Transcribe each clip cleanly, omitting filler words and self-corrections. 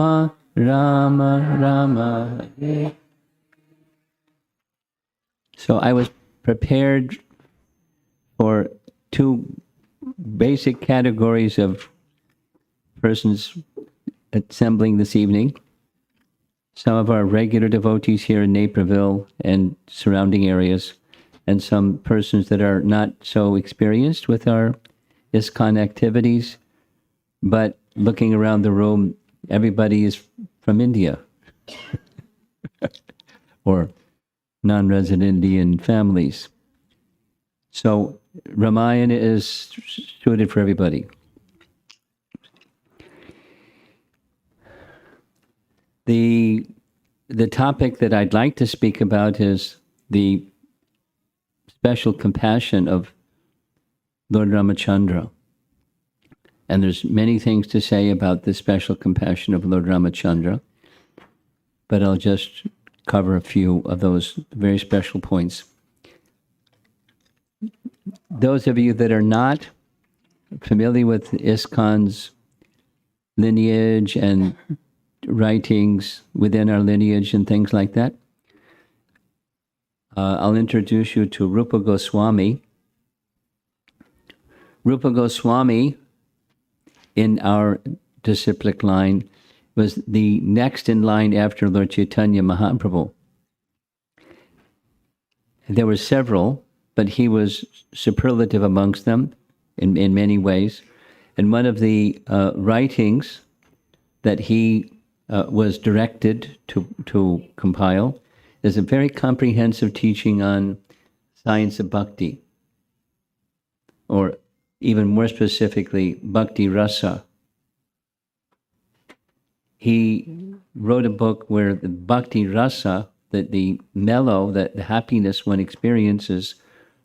Rama, Rama. So I was prepared for two basic categories of persons assembling this evening. Some of our regular devotees here in Naperville and surrounding areas, and some persons that are not so experienced with our ISKCON activities, but looking around the room, everybody is from India or non-resident Indian families. So Ramayana is suited for everybody. The topic that I'd like to speak about is the special compassion of Lord Ramachandra. And there's many things to say about the special compassion of Lord Ramachandra, but I'll just cover a few of those very special points. Those of you that are not familiar with ISKCON's lineage and writings within our lineage and things like that, I'll introduce you to Rupa Goswami. Rupa Goswami, in our disciplic line, was the next in line after Lord Chaitanya Mahaprabhu. There were several, but he was superlative amongst them in many ways. And one of the writings that he was directed to compile is a very comprehensive teaching on science of bhakti, or even more specifically, bhakti rasa. He wrote a book where the bhakti rasa, that the mellow, that the happiness one experiences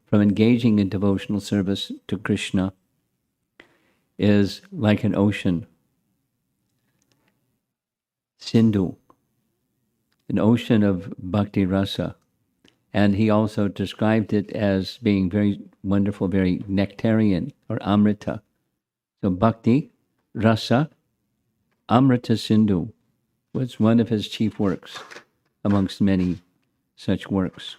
from engaging in devotional service to Krishna, is like an ocean. Sindhu, an ocean of bhakti rasa. And he also described it as being very wonderful, very nectarian, or amrita. So bhakti rasa, amrita sindhu, was one of his chief works, amongst many such works.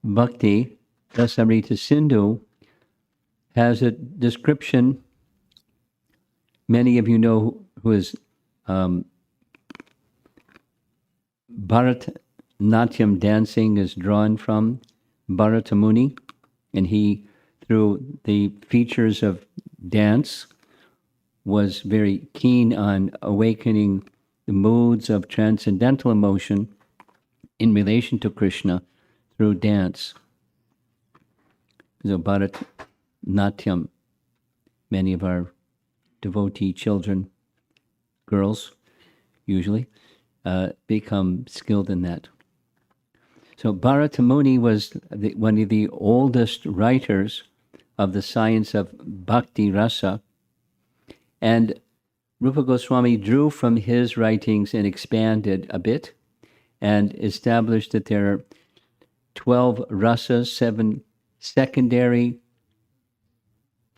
Bhakti Rasamrita Sindhu has a description, many of you know who is Bharatanatyam dancing is drawn from Bharata Muni, and he, through the features of dance, was very keen on awakening the moods of transcendental emotion in relation to Krishna through dance. So Bharatanatyam, many of our devotee children, girls usually, become skilled in that. So Bharata Muni was one of the oldest writers of the science of bhakti rasa, and Rupa Goswami drew from his writings and expanded a bit and established that there are 12 rasas, 7 secondary,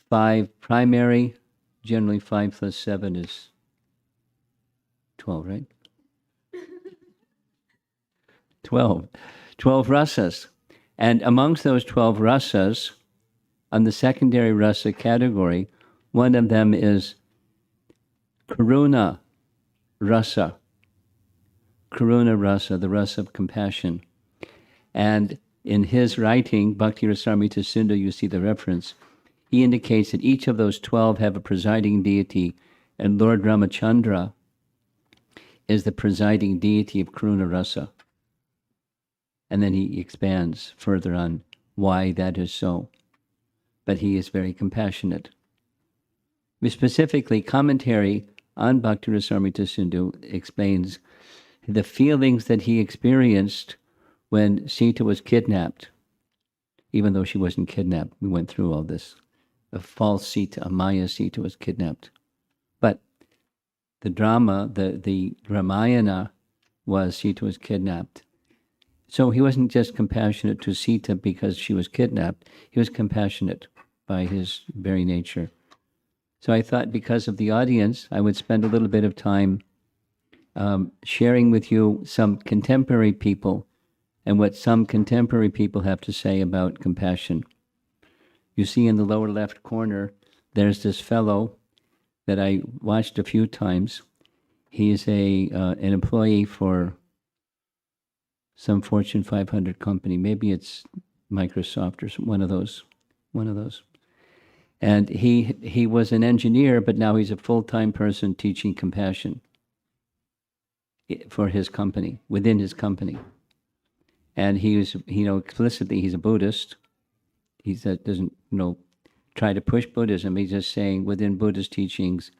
5 primary. Generally 5 plus 7 is 12, right? 12 rasas. And amongst those 12 rasas, on the secondary rasa category, one of them is Karuna rasa. Karuna rasa, the rasa of compassion. And in his writing, Bhakti Rasamrita Sindhu, you see the reference, he indicates that each of those 12 have a presiding deity, and Lord Ramachandra is the presiding deity of Karuna rasa. And then he expands further on why that is so. But he is very compassionate. Specifically, commentary on Bhakti Rasamrita Sindhu explains the feelings that he experienced when Sita was kidnapped, even though she wasn't kidnapped. We went through all this. A false Sita, a Maya Sita was kidnapped. But the drama, the Ramayana was Sita was kidnapped. So he wasn't just compassionate to Sita because she was kidnapped. He was compassionate by his very nature. So I thought because of the audience, I would spend a little bit of time sharing with you some contemporary people and what some contemporary people have to say about compassion. You see in the lower left corner, there's this fellow that I watched a few times. He's an employee for some Fortune 500 company. Maybe it's Microsoft or one of those. And he was an engineer, but now he's a full-time person teaching compassion for his company, within his company. And he was, explicitly, he's a Buddhist. He doesn't, try to push Buddhism. He's just saying within Buddhist teachings,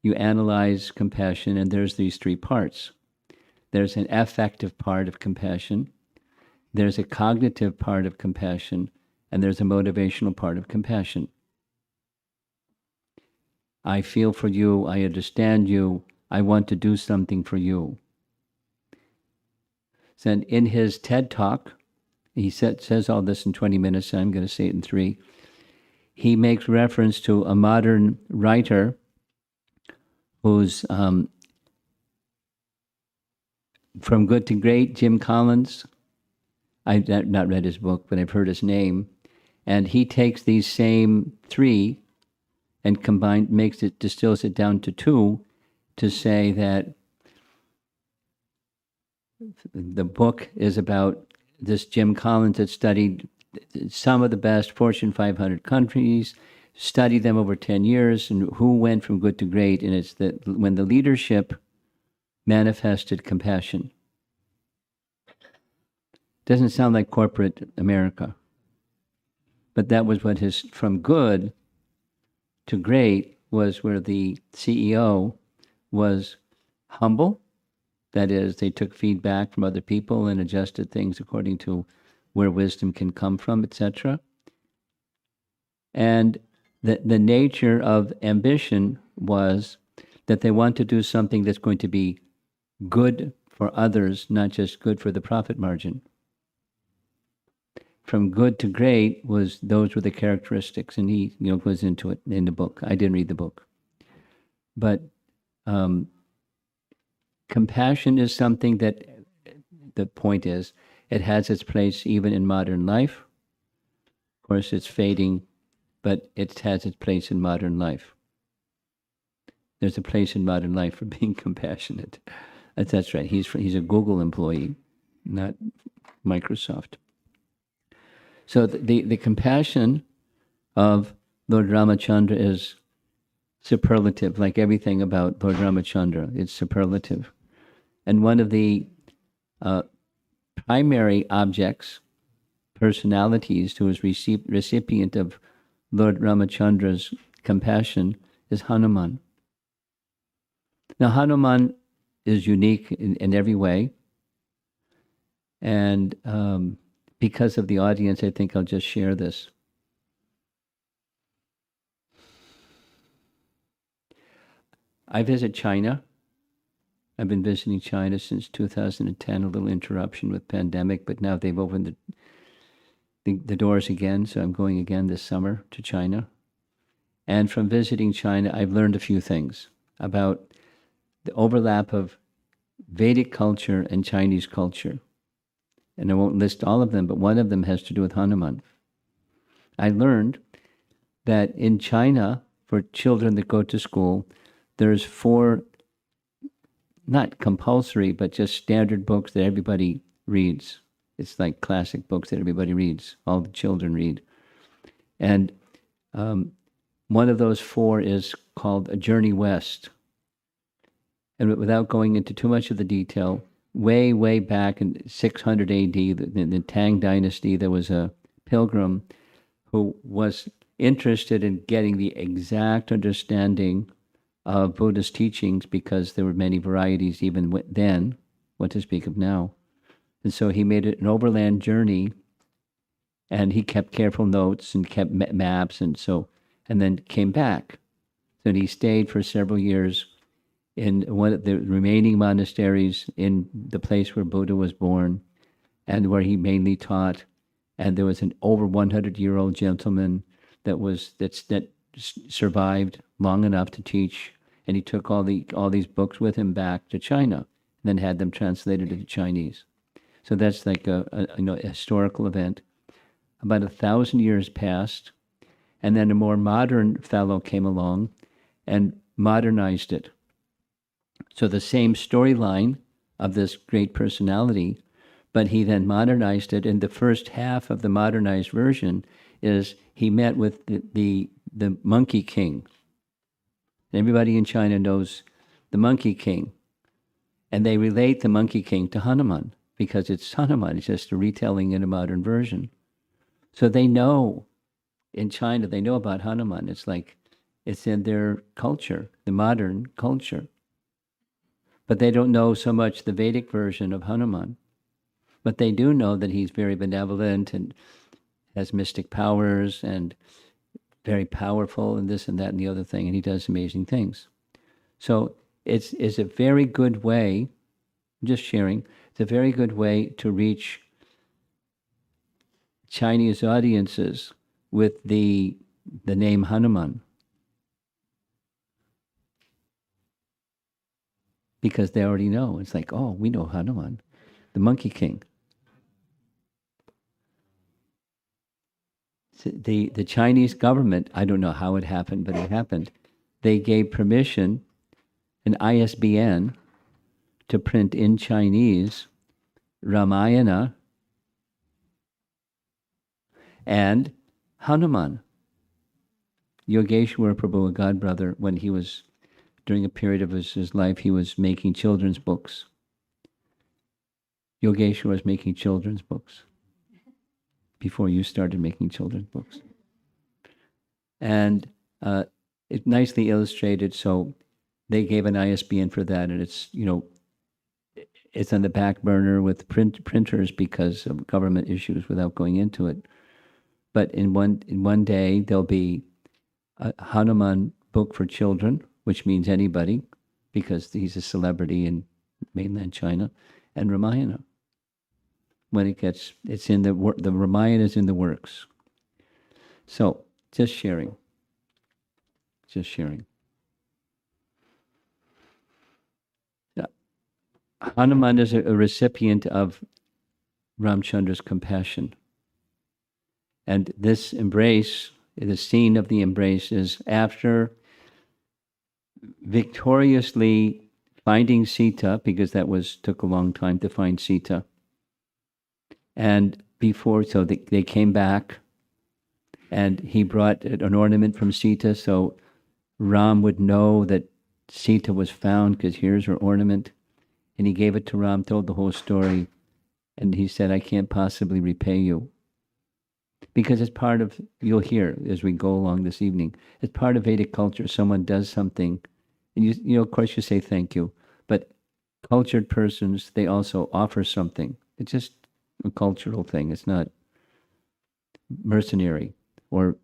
you analyze compassion, and there's these three parts. There's an affective part of compassion, there's a cognitive part of compassion, and there's a motivational part of compassion. I feel for you, I understand you, I want to do something for you. So in his TED Talk, he says all this in 20 minutes, and I'm going to say it in 3. He makes reference to a modern writer who's from good to great, Jim Collins. I've not read his book, but I've heard his name. And he takes these same 3 and distills it down to 2 to say that the book is about this Jim Collins that studied some of the best Fortune 500 countries, studied them over 10 years, and who went from good to great. And it's that when the leadership manifested compassion. Doesn't sound like corporate America. But that was what his, from good to great, was where the CEO was humble. That is, they took feedback from other people and adjusted things according to where wisdom can come from, etc. And the nature of ambition was that they want to do something that's going to be good for others, not just good for the profit margin. From good to great those were the characteristics, and he goes into it in the book. I didn't read the book, but compassion is something that, the point is, it has its place even in modern life. Of course, it's fading, but it has its place in modern life. There's a place in modern life for being compassionate. That's right. He's a Google employee, not Microsoft. So the compassion of Lord Ramachandra is superlative, like everything about Lord Ramachandra. It's superlative. And one of the primary objects, personalities who is recipient of Lord Ramachandra's compassion is Hanuman. Now, Hanuman is unique in every way. And because of the audience, I think I'll just share this. I visit China. I've been visiting China since 2010, a little interruption with pandemic, but now they've opened the doors again, so I'm going again this summer to China. And from visiting China, I've learned a few things about the overlap of Vedic culture and Chinese culture. And I won't list all of them, but one of them has to do with Hanuman. I learned that in China, for children that go to school, there's 4, not compulsory, but just standard books that everybody reads. It's like classic books that everybody reads, all the children read. And one of those 4 is called A Journey West. And without going into too much of the detail, way, way back in 600 AD, in the Tang Dynasty, there was a pilgrim who was interested in getting the exact understanding of Buddhist teachings, because there were many varieties even then, what to speak of now. And so he made it an overland journey, and he kept careful notes and kept maps, and then came back. So he stayed for several years in one of the remaining monasteries in the place where Buddha was born, and where he mainly taught. And there was an over 100-year-old gentleman that survived long enough to teach, and he took all these books with him back to China, and then had them translated into Chinese. So that's like a historical event. About 1,000 years passed, and then a more modern fellow came along and modernized it. So the same storyline of this great personality, but he then modernized it. And the first half of the modernized version is he met with the Monkey King. Everybody in China knows the Monkey King. And they relate the Monkey King to Hanuman because it's Hanuman. It's just a retelling in a modern version. So they know, in China, they know about Hanuman. It's like, it's in their culture, the modern culture. But they don't know so much the Vedic version of Hanuman. But they do know that he's very benevolent and has mystic powers and very powerful and this and that and the other thing, and he does amazing things. So it's a very good way, just sharing, it's a very good way to reach Chinese audiences with the name Hanuman. Because they already know. It's like, oh, we know Hanuman, the Monkey King. The Chinese government, I don't know how it happened, but it happened. They gave permission, an ISBN, to print in Chinese Ramayana and Hanuman. Yogeshwar Prabhu, a godbrother, when he was, during a period of his life, he was making children's books. Yogeshwar was making children's books before you started making children's books. And it's nicely illustrated, so they gave an ISBN for that, and it's, it's on the back burner with printers because of government issues without going into it. But in one day, there'll be a Hanuman book for children, which means anybody, because he's a celebrity in mainland China, and Ramayana. When it's in the Ramayana is in the works. So, just sharing. Yeah. Hanuman is a recipient of Ramchandra's compassion. And this embrace, the scene of the embrace is after victoriously finding Sita, because took a long time to find Sita. And before, so they came back, and he brought an ornament from Sita, so Ram would know that Sita was found, because here's her ornament. And he gave it to Ram, told the whole story, and he said, I can't possibly repay you. Because it's part of, you'll hear as we go along this evening, it's part of Vedic culture. Someone does something, and you of course you say thank you, but cultured persons, they also offer something. It's just a cultural thing. It's not mercenary or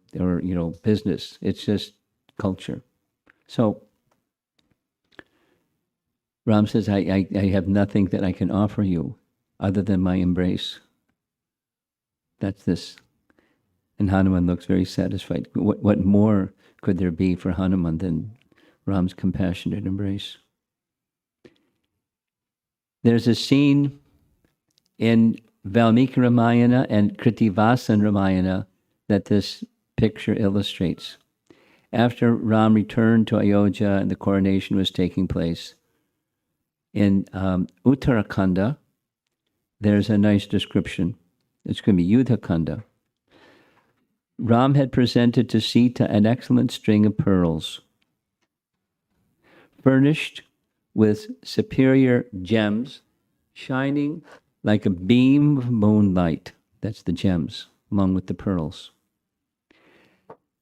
business. It's just culture. So Ram says, I have nothing that I can offer you other than my embrace. That's this. And Hanuman looks very satisfied. What more could there be for Hanuman than Ram's compassionate embrace? There's a scene in Valmiki Ramayana and Kritivasan Ramayana that this picture illustrates. After Ram returned to Ayodhya and the coronation was taking place, in Uttarakhanda, there's a nice description. It's going to be Yuddhakanda. Ram had presented to Sita an excellent string of pearls, furnished with superior gems, shining like a beam of moonlight. That's the gems, along with the pearls.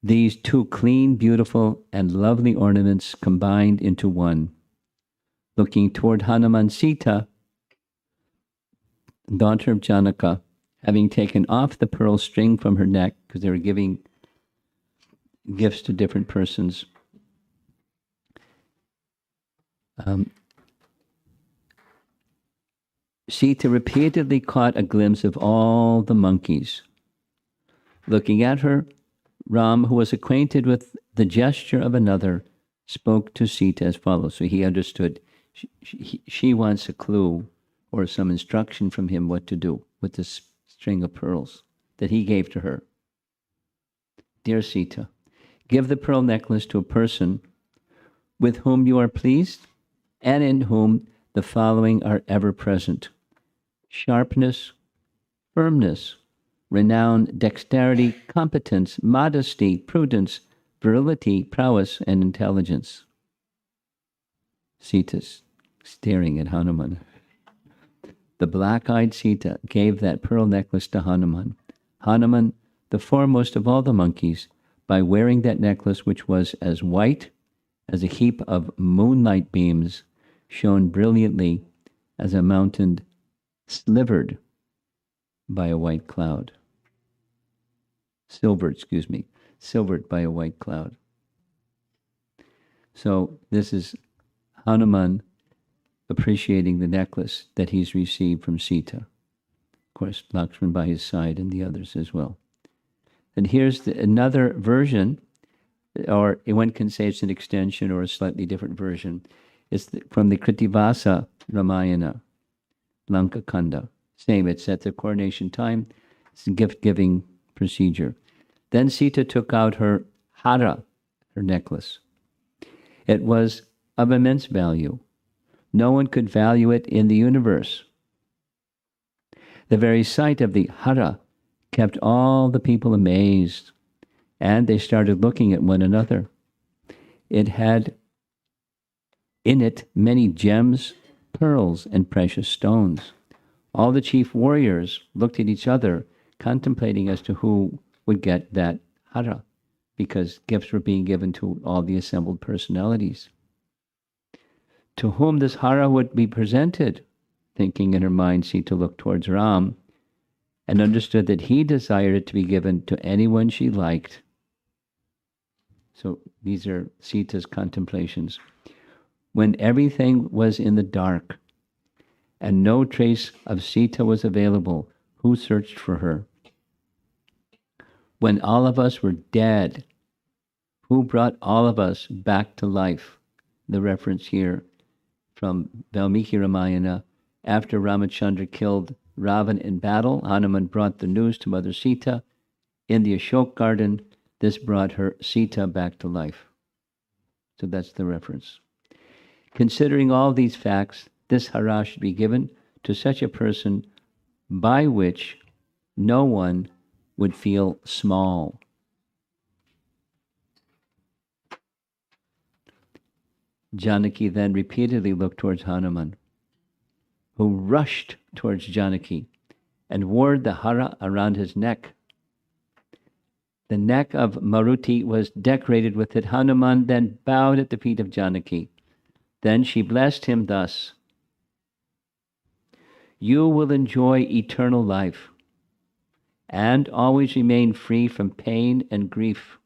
These two clean, beautiful, and lovely ornaments combined into one. Looking toward Hanuman, Sita, daughter of Janaka, having taken off the pearl string from her neck, because they were giving gifts to different persons, Sita repeatedly caught a glimpse of all the monkeys. Looking at her, Ram, who was acquainted with the gesture of another, spoke to Sita as follows. So he understood she wants a clue or some instruction from him what to do with this string of pearls that he gave to her. Dear Sita, give the pearl necklace to a person with whom you are pleased and in whom the following are ever present: sharpness, firmness, renown, dexterity, competence, modesty, prudence, virility, prowess, and intelligence. Sita's staring at Hanuman. The black-eyed Sita gave that pearl necklace to Hanuman. Hanuman, the foremost of all the monkeys, by wearing that necklace, which was as white as a heap of moonlight beams, shone brilliantly as a mountain slivered by a white cloud. Silvered by a white cloud. So this is Hanuman appreciating the necklace that he's received from Sita. Of course, Lakshman by his side and the others as well. And here's another version, or one can say it's an extension or a slightly different version. It's from the Kritivasa Ramayana, Lanka Kanda. Same, it's at the coronation time. It's a gift-giving procedure. Then Sita took out her hara, her necklace. It was of immense value. No one could value it in the universe. The very sight of the hara kept all the people amazed, and they started looking at one another. It had in it many gems, pearls, and precious stones. All the chief warriors looked at each other, contemplating as to who would get that hara, because gifts were being given to all the assembled personalities. To whom this hara would be presented? Thinking in her mind, Sita looked towards Ram and understood that he desired it to be given to anyone she liked. So these are Sita's contemplations. When everything was in the dark and no trace of Sita was available, who searched for her? When all of us were dead, who brought all of us back to life? The reference here from Valmiki Ramayana. After Ramachandra killed Ravan in battle, Hanuman brought the news to Mother Sita in the Ashok garden. This brought her Sita back to life. So that's the reference. Considering all these facts, this hara should be given to such a person by which no one would feel small. Janaki then repeatedly looked towards Hanuman, who rushed towards Janaki and wore the hara around his neck. The neck of Maruti was decorated with it. Hanuman then bowed at the feet of Janaki. Then she blessed him thus: "You will enjoy eternal life and always remain free from pain and grief.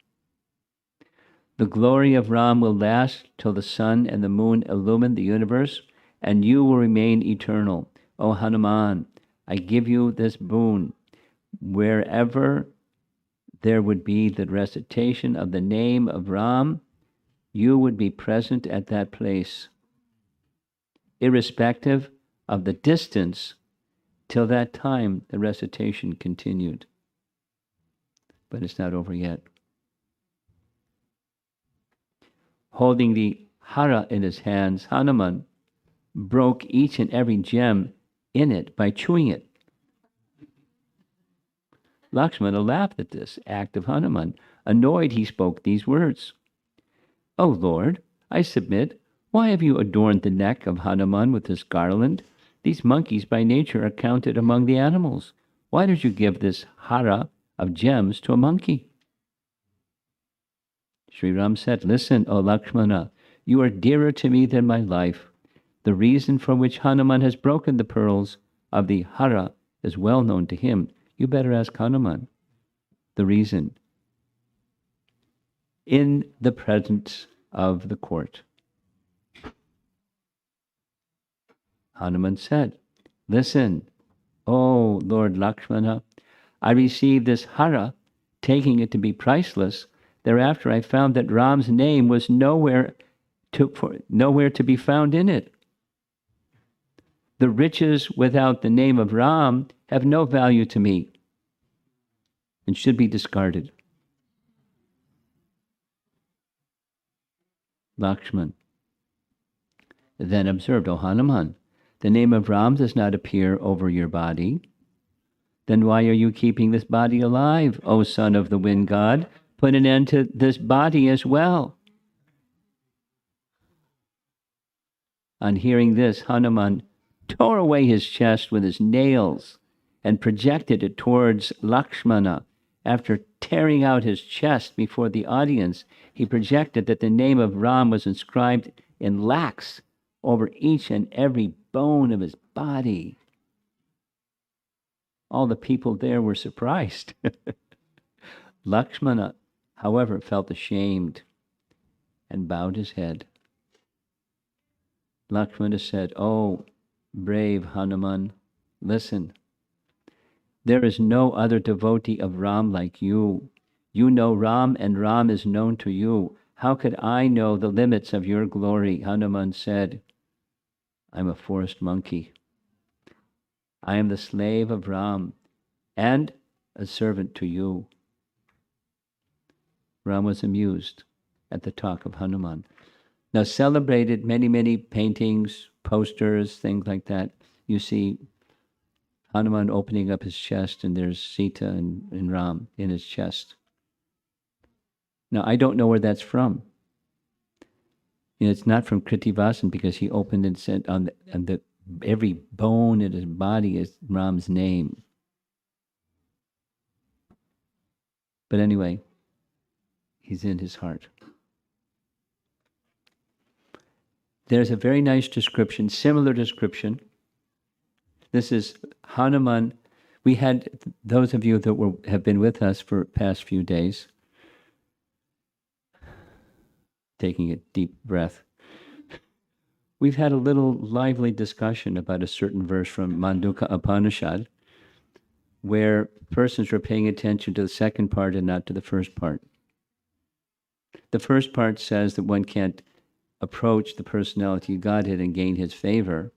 The glory of Ram will last till the sun and the moon illumine the universe, and you will remain eternal. O Hanuman, I give you this boon. Wherever there would be the recitation of the name of Ram, you would be present at that place, irrespective of the distance. Till that time, the recitation continued." But it's not over yet. Holding the hara in his hands, Hanuman broke each and every gem in it by chewing it. Lakshmana laughed at this act of Hanuman. Annoyed, he spoke these words: "O Lord, I submit. Why have you adorned the neck of Hanuman with this garland? These monkeys by nature are counted among the animals. Why did you give this hara of gems to a monkey?" Sri Ram said, "Listen, O Lakshmana, you are dearer to me than my life. The reason for which Hanuman has broken the pearls of the hara is well known to him. You better ask Hanuman the reason in the presence of the court." Hanuman said, Listen, O Lord Lakshmana, I received this hara, taking it to be priceless. Thereafter I found that Ram's name was nowhere to be found in it. The riches without the name of Ram have no value to me and should be discarded. Lakshman then observed, O Hanuman, the name of Ram does not appear over your body. Then why are you keeping this body alive, O son of the wind god? Put an end to this body as well. On hearing this, Hanuman tore away his chest with his nails and projected it towards Lakshmana. After tearing out his chest before the audience, he projected that the name of Ram was inscribed in lakhs over each and every bone of his body. All the people there were surprised. Lakshmana, however, felt ashamed and bowed his head. Lakshmana said, "Oh, brave Hanuman, listen. There is no other devotee of Ram like you. You know Ram, and Ram is known to you. How could I know the limits of your glory?" Hanuman said, "I'm a forest monkey. I am the slave of Ram and a servant to you." Ram was amused at the talk of Hanuman. Now, celebrated many paintings, posters, things like that. You see Hanuman opening up his chest, and there's Sita and Ram in his chest. Now, I don't know where that's from. It's not from Kritivasan, because he opened and said on the every bone in his body is Ram's name. But anyway, he's in his heart. There's a very nice description, similar description. This is Hanuman. We had those of you that have been with us for past few days, taking a deep breath. We've had a little lively discussion about a certain verse from Mandukya Upanishad, where persons were paying attention to the second part and not to the first part. The first part says that one can't approach the personality of Godhead and gain his favor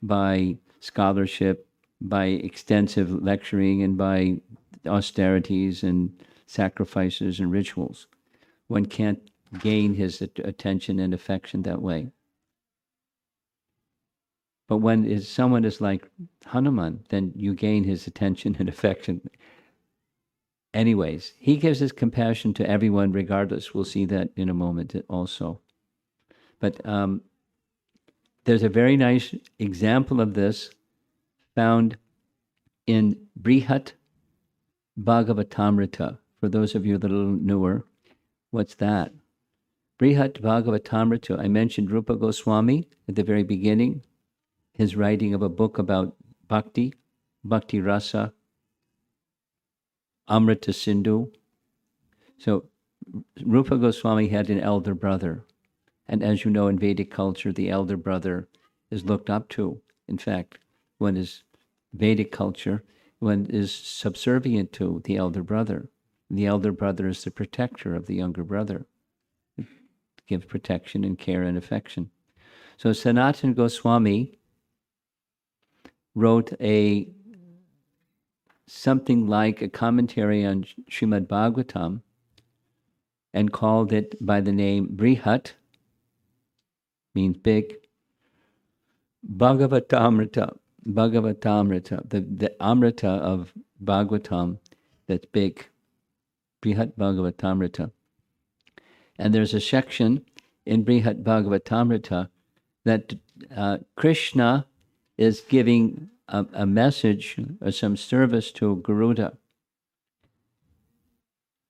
by scholarship, by extensive lecturing, and by austerities and sacrifices and rituals. One can't gain his attention and affection that way. But when someone is like Hanuman, then you gain his attention and affection. Anyways, he gives his compassion to everyone regardless. We'll see that in a moment also. But there's a very nice example of this found in Brihat Bhagavatamrita. For those of you that are a little newer, what's that? Brihat Bhagavatamrita. I mentioned Rupa Goswami at the very beginning, his writing of a book about bhakti, bhakti rasa, Amrita Sindhu. So Rupa Goswami had an elder brother. And as you know, in Vedic culture, the elder brother is looked up to. In fact, one is Vedic culture, one is subservient to the elder brother. The elder brother is the protector of the younger brother. It gives protection and care and affection. So Sanatana Goswami wrote something like a commentary on Srimad Bhagavatam and called it by the name Brihat, means big, Bhagavatamrita, the Amrita of Bhagavatam, that's big, Brihat Bhagavatamrita. And there's a section in Brihat Bhagavatamrita that Krishna is giving a message or some service to Garuda.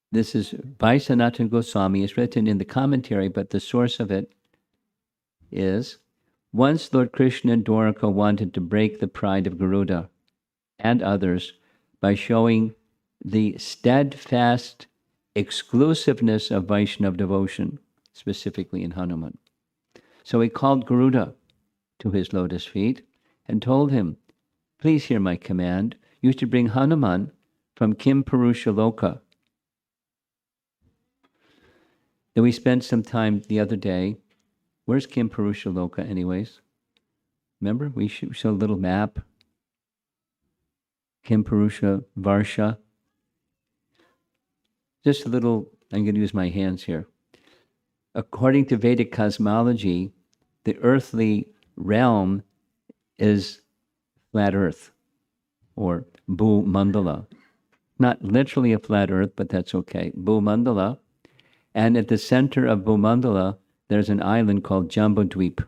This is by Sanatana Goswami. It's written in the commentary, but the source of it is, once Lord Krishna and Dwarka wanted to break the pride of Garuda and others by showing the steadfast exclusiveness of Vaishnava devotion, specifically in Hanuman. So he called Garuda to his lotus feet and told him please hear my command. You should bring Hanuman from Kim Purusha Loka. Then we spent some time the other day. Where's Kim Purusha Loka anyways? Remember, we showed a little map. Kim Purusha Varsha. Just a little, I'm going to use my hands here. According to Vedic cosmology, the earthly realm is flat earth, or Bhu Mandala. Not literally a flat earth, but that's okay. Bhu Mandala. And at the center of Bhu Mandala, there's an island called Jambudweep.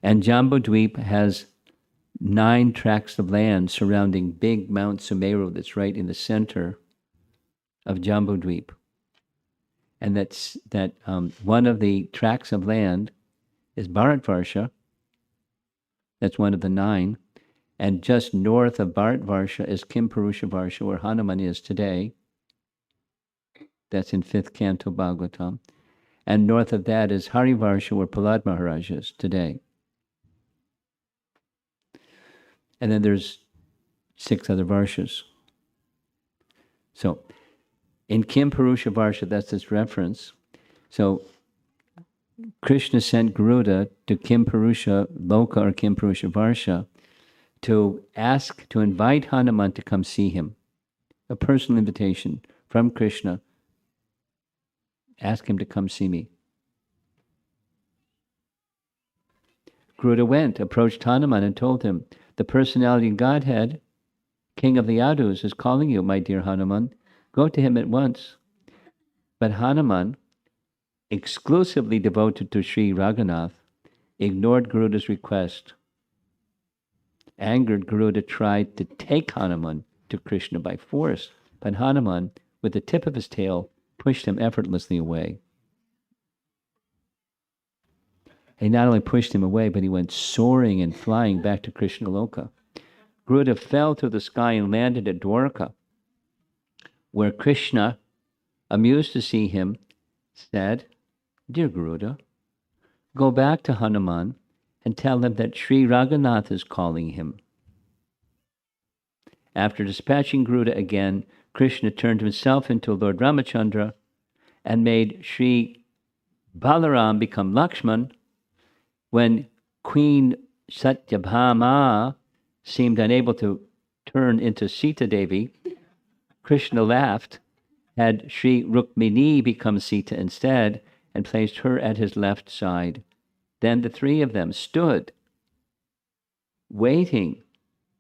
And Jambudweep has 9 tracts of land surrounding big Mount Sumeru that's right in the center of Jambudweep. And that one of the tracts of land is Bharatvarsha. That's one of the 9. And just north of Bharatvarsha is Kim Purusha Varsha, where Hanuman is today. That's in 5th Canto Bhagavatam. And north of that is Harivarsha, where Prahlad Maharaj is today. And then there's 6 other Varshas. So, in Kim Purusha Varsha, that's this reference. So, Krishna sent Garuda to Kim Purusha Loka or Kim Purusha Varsha to invite Hanuman to come see him. A personal invitation from Krishna. Ask him to come see me. Garuda went, approached Hanuman and told him, the personality of Godhead, King of the Yadus, is calling you, my dear Hanuman. Go to him at once. But Hanuman, exclusively devoted to Sri Raghunath, ignored Garuda's request. Angered, Garuda tried to take Hanuman to Krishna by force, but Hanuman, with the tip of his tail, pushed him effortlessly away. He not only pushed him away, but he went soaring and flying back to Krishna Loka. Garuda fell through the sky and landed at Dwarka, where Krishna, amused to see him, said, Dear Garuda, go back to Hanuman and tell him that Sri Raghunath is calling him. After dispatching Garuda again, Krishna turned himself into Lord Ramachandra and made Sri Balaram become Lakshman. When Queen Satyabhama seemed unable to turn into Sita Devi, Krishna laughed, had Sri Rukmini become Sita instead, and placed her at his left side. Then the 3 of them stood, waiting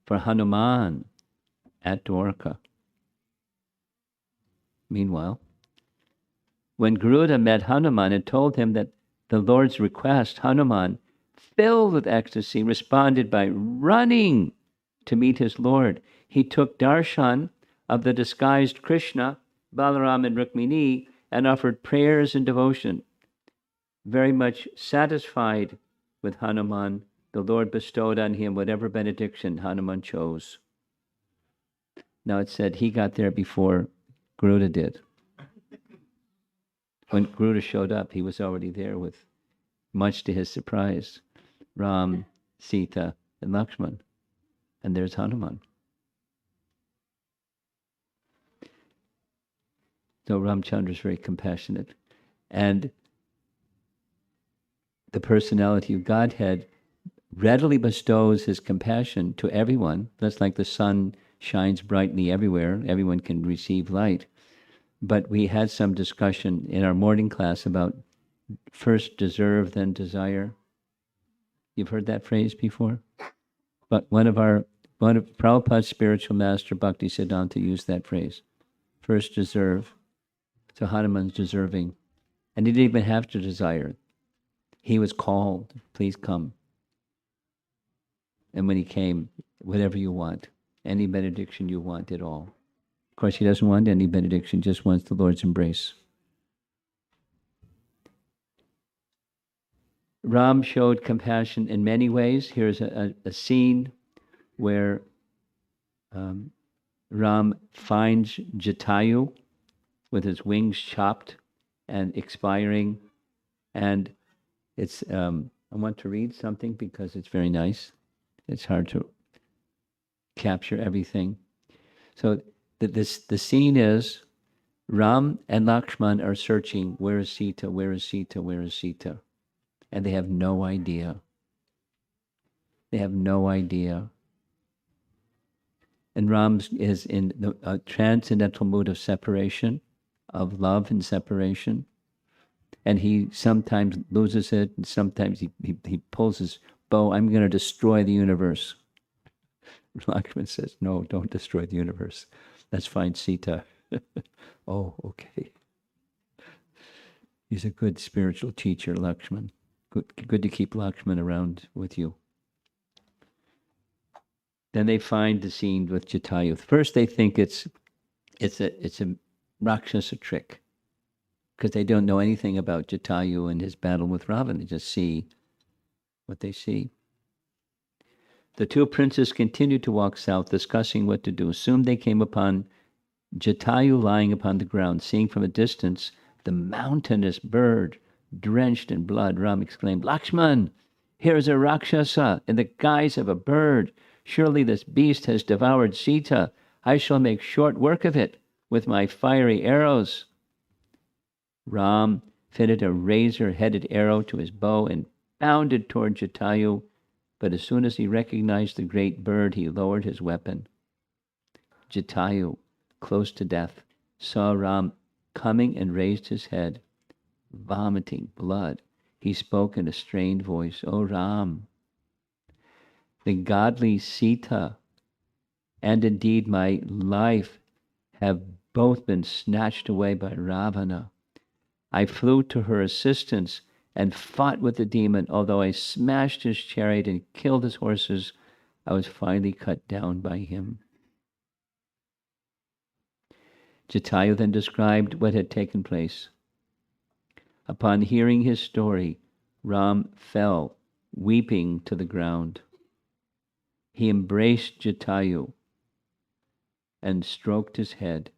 for Hanuman at Dwarka. Meanwhile, when Garuda met Hanuman and told him that the Lord's request, Hanuman, filled with ecstasy, responded by running to meet his Lord. He took darshan of the disguised Krishna, Balaram, and Rukmini, and offered prayers and devotion. Very much satisfied with Hanuman, the Lord bestowed on him whatever benediction Hanuman chose. Now it said he got there before Garuda did. When Garuda showed up, he was already there with, much to his surprise, Ram, Sita, and Lakshman. And there's Hanuman. So Ramchandra is very compassionate. And the personality of Godhead readily bestows his compassion to everyone. That's like the sun shines brightly everywhere. Everyone can receive light. But we had some discussion in our morning class about first deserve, then desire. You've heard that phrase before? But one of Prabhupada's spiritual master, Bhakti Siddhanta, used that phrase. First deserve. So Hanuman's deserving. And he didn't even have to desire. He was called, please come. And when he came, whatever you want, any benediction you want at all. Of course, he doesn't want any benediction, just wants the Lord's embrace. Ram showed compassion in many ways. Here's a scene where Ram finds Jatayu with his wings chopped and expiring. And it's, I want to read something because it's very nice. It's hard to capture everything. So the scene is Ram and Lakshman are searching, where is Sita, where is Sita, where is Sita? And they have no idea. They have no idea. And Ram is in a transcendental mood of separation, of love and separation. And he sometimes loses it, and sometimes he pulls his bow, I'm going to destroy the universe. Lakshman says, no, don't destroy the universe. Let's find Sita. Oh, okay. He's a good spiritual teacher, Lakshman. Good to keep Lakshman around with you. Then they find the scene with Jatayu. First, they think it's a Rakshasa trick, because they don't know anything about Jatayu and his battle with Ravana. They just see what they see. The two princes continued to walk south, discussing what to do. Soon they came upon Jatayu lying upon the ground. Seeing from a distance the mountainous bird drenched in blood, Ram exclaimed, Lakshman, here is a Rakshasa in the guise of a bird. Surely this beast has devoured Sita. I shall make short work of it with my fiery arrows. Ram fitted a razor-headed arrow to his bow and bounded toward Jatayu, but as soon as he recognized the great bird, he lowered his weapon. Jatayu, close to death, saw Ram coming and raised his head, vomiting blood. He spoke in a strained voice, O Ram, the godly Sita and indeed my life have both been snatched away by Ravana. I flew to her assistance and fought with the demon. Although I smashed his chariot and killed his horses, I was finally cut down by him. Jatayu then described what had taken place. Upon hearing his story, Ram fell, weeping, to the ground. He embraced Jatayu and stroked his head.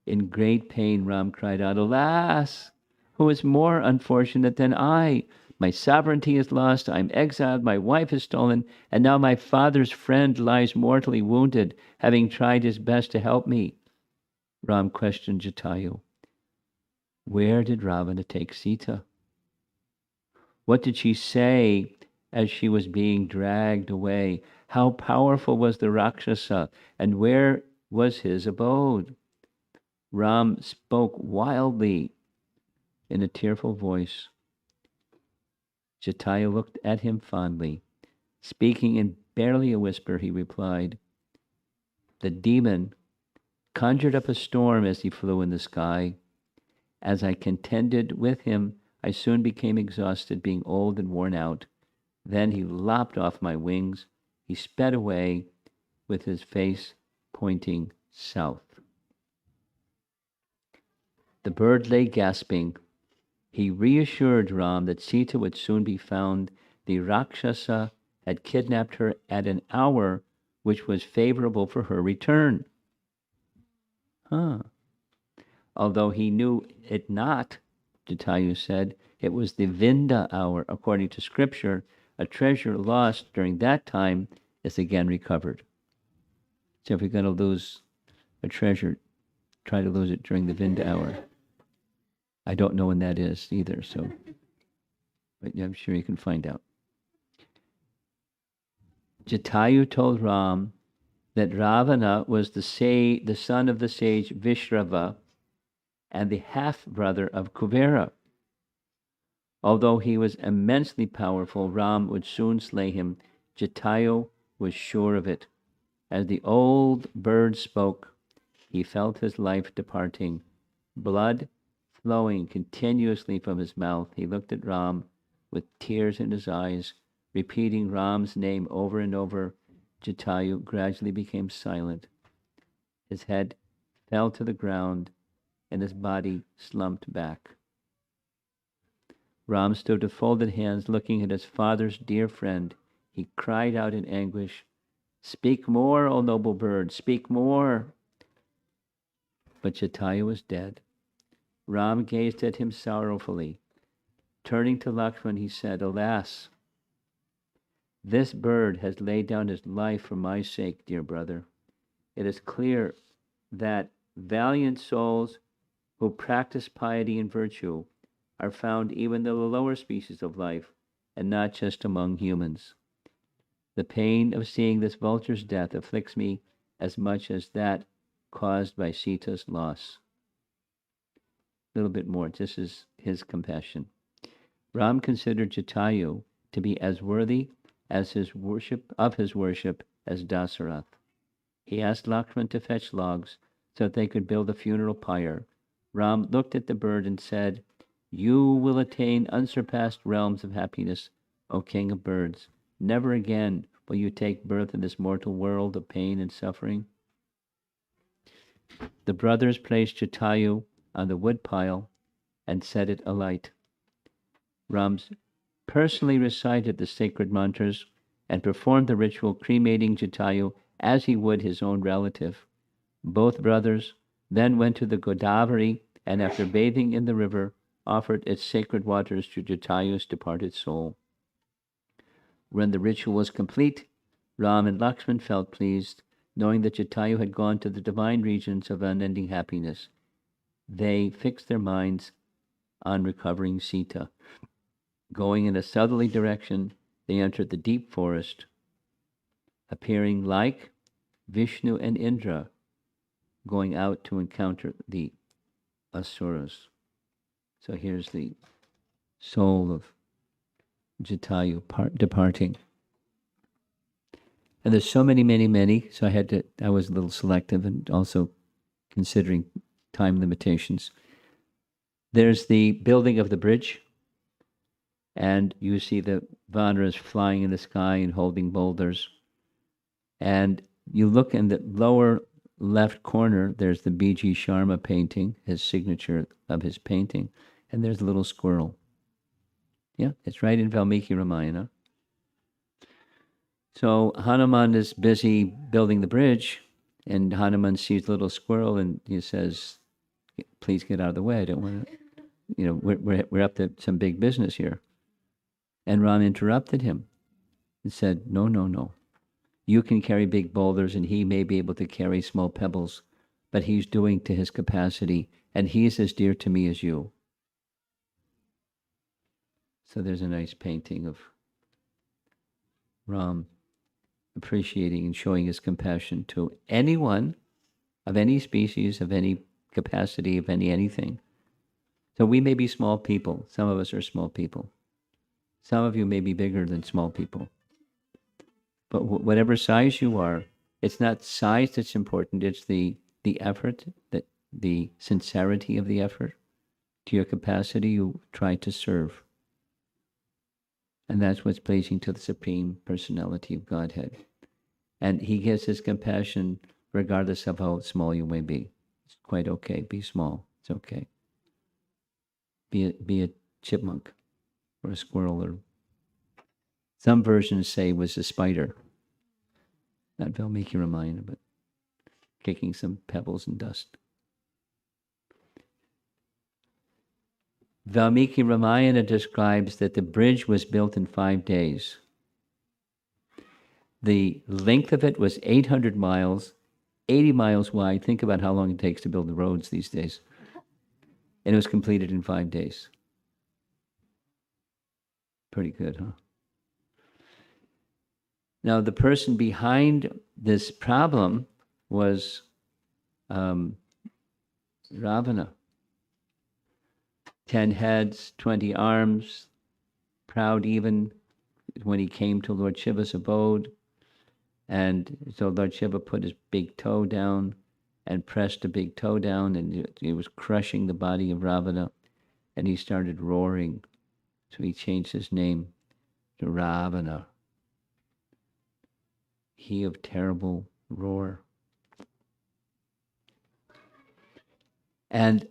In great pain, Ram cried out, Alas! Who is more unfortunate than I? My sovereignty is lost, I am exiled, my wife is stolen, and now my father's friend lies mortally wounded, having tried his best to help me. Ram questioned Jatayu. Where did Ravana take Sita? What did she say as she was being dragged away? How powerful was the Rakshasa, and where was his abode? Ram spoke wildly in a tearful voice. Jatayu looked at him fondly. Speaking in barely a whisper, he replied, The demon conjured up a storm as he flew in the sky. As I contended with him, I soon became exhausted, being old and worn out. Then he lopped off my wings. He sped away with his face pointing south. The bird lay gasping. He reassured Ram that Sita would soon be found. The Rakshasa had kidnapped her at an hour which was favorable for her return. Although he knew it not, Jatayu said, it was the Vinda hour. According to scripture, a treasure lost during that time is again recovered. So if you're going to lose a treasure, try to lose it during the Vinda hour. I don't know when that is either, so but I'm sure you can find out. Jatayu told Ram that Ravana was the son of the sage Vishrava and the half-brother of Kuvera. Although he was immensely powerful, Ram would soon slay him. Jatayu was sure of it. As the old bird spoke, he felt his life departing, blood flowing continuously from his mouth. He looked at Ram with tears in his eyes, repeating Ram's name over and over. Jatayu gradually became silent. His head fell to the ground, and his body slumped back. Ram stood with folded hands, looking at his father's dear friend. He cried out in anguish, Speak more, O noble bird, speak more. But Jatayu was dead. Ram gazed at him sorrowfully. Turning to Lakshman, he said, Alas, This bird has laid down his life for my sake, dear brother. It is clear that valiant souls who practice piety and virtue are found even in the lower species of life, and not just among humans. The pain of seeing this vulture's death afflicts me as much as that caused by Sita's loss. A little bit more. This is his compassion. Ram considered Jatayu to be as worthy as his worship as Dasarath. He asked Lakshman to fetch logs so that they could build a funeral pyre. Ram looked at the bird and said, "You will attain unsurpassed realms of happiness, O king of birds. Never again will you take birth in this mortal world of pain and suffering." The brothers placed Jatayu on the wood pile and set it alight. Ram personally recited the sacred mantras and performed the ritual cremating Jatayu as he would his own relative. Both brothers then went to the Godavari and, after bathing in the river, offered its sacred waters to Jatayu's departed soul. When the ritual was complete, Ram and Lakshman felt pleased, knowing that Jatayu had gone to the divine regions of unending happiness. They fixed their minds on recovering Sita. Going in a southerly direction, they entered the deep forest, appearing like Vishnu and Indra going out to encounter the Asuras. So here's the soul of Jatayu departing. And there's so many, so I was a little selective and also considering time limitations. There's the building of the bridge, and you see the Vanaras flying in the sky and holding boulders. And you look in the lower left corner, there's the B.G. Sharma painting, his signature of his painting, and there's a little squirrel. Yeah, it's right in Valmiki Ramayana. So Hanuman is busy building the bridge, and Hanuman sees a little squirrel, and he says, "Please get out of the way. I don't want to, we're up to some big business here." And Ram interrupted him and said, No. You can carry big boulders, and he may be able to carry small pebbles, but he's doing to his capacity, and he's as dear to me as you. So there's a nice painting of Ram appreciating and showing his compassion to anyone of any species, of any capacity, of anything. So we may be small people. Some of us are small people. Some of you may be bigger than small people. But whatever size you are, it's not size that's important. It's the effort, the sincerity of the effort. To your capacity, you try to serve. And that's what's pleasing to the Supreme Personality of Godhead. And he gives his compassion regardless of how small you may be. It's quite okay. Be small. It's okay. Be a chipmunk or a squirrel, or some versions say it was a spider. Not Valmiki Ramayana, but kicking some pebbles and dust. Valmiki Ramayana describes that the bridge was built in 5 days. The length of it was 800 miles, 80 miles wide. Think about how long it takes to build the roads these days. And it was completed in 5 days. Pretty good, huh? Now, the person behind this problem was Ravana. 10 heads, 20 arms, proud even when he came to Lord Shiva's abode. And so Lord Shiva put his big toe down and pressed the big toe down, and he was crushing the body of Ravana, and he started roaring. So he changed his name to Ravana. He of terrible roar. And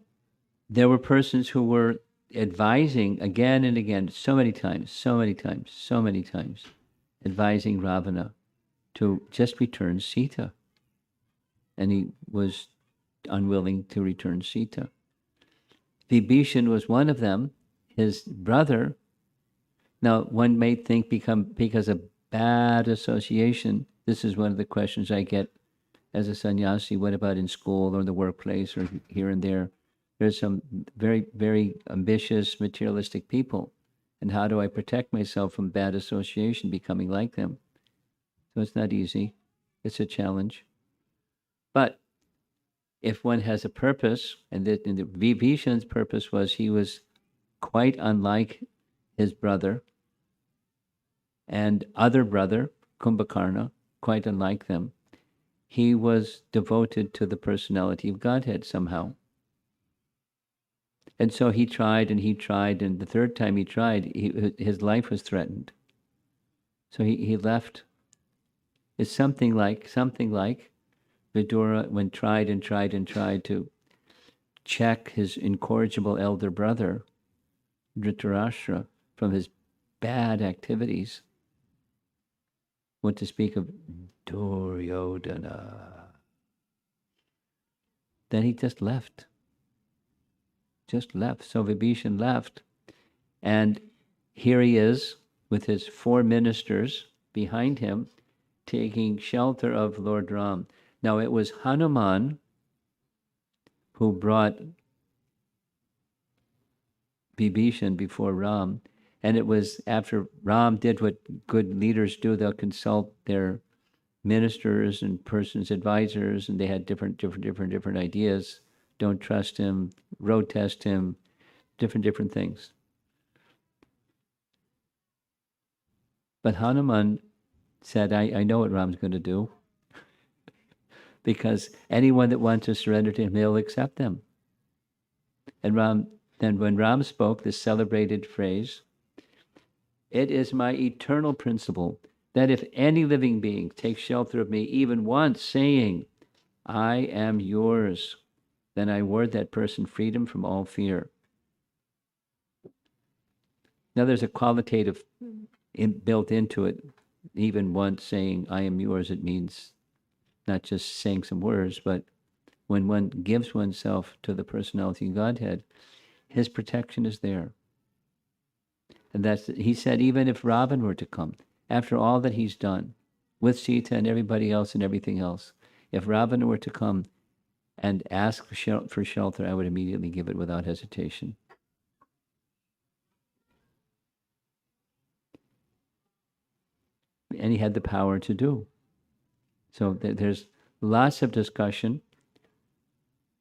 there were persons who were advising again and again, so many times, advising Ravana to just return Sita. And he was unwilling to return Sita. Vibishana was one of them, his brother. Now, one may think because of bad association. This is one of the questions I get as a sannyasi. What about in school or the workplace or here and there? There's some very, very ambitious, materialistic people. And how do I protect myself from bad association, becoming like them? So it's not easy. It's a challenge. But if one has a purpose, and the Vibhishana's purpose was he was quite unlike his brother and other brother, Kumbhakarna, quite unlike them. He was devoted to the personality of Godhead somehow. And so he tried, and the third time he tried, his life was threatened. So he left. It's something like Vidura, when tried to check his incorrigible elder brother, Dhritarashtra, from his bad activities. What to speak of Duryodhana. Then he just left. So Vibhishan left. And here he is with his 4 ministers behind him, taking shelter of Lord Ram. Now it was Hanuman who brought Vibhishan before Ram. And it was after Ram did what good leaders do. They'll consult their ministers and persons, advisors, and they had different ideas. Don't trust him, road test him, different things. But Hanuman said, I know what Ram's going to do. Because anyone that wants to surrender to him, he'll accept them. And when Ram spoke this celebrated phrase, "It is my eternal principle that if any living being takes shelter of me even once, saying, 'I am yours,' then I award that person freedom from all fear." Now there's a qualitative built into it. Even once saying, "I am yours," it means not just saying some words, but when one gives oneself to the personality of Godhead, his protection is there. And he said, even if Ravan were to come, after all that he's done with Sita and everybody else and everything else, if Ravan were to come and ask for shelter, I would immediately give it without hesitation. And he had the power to do. So there's lots of discussion,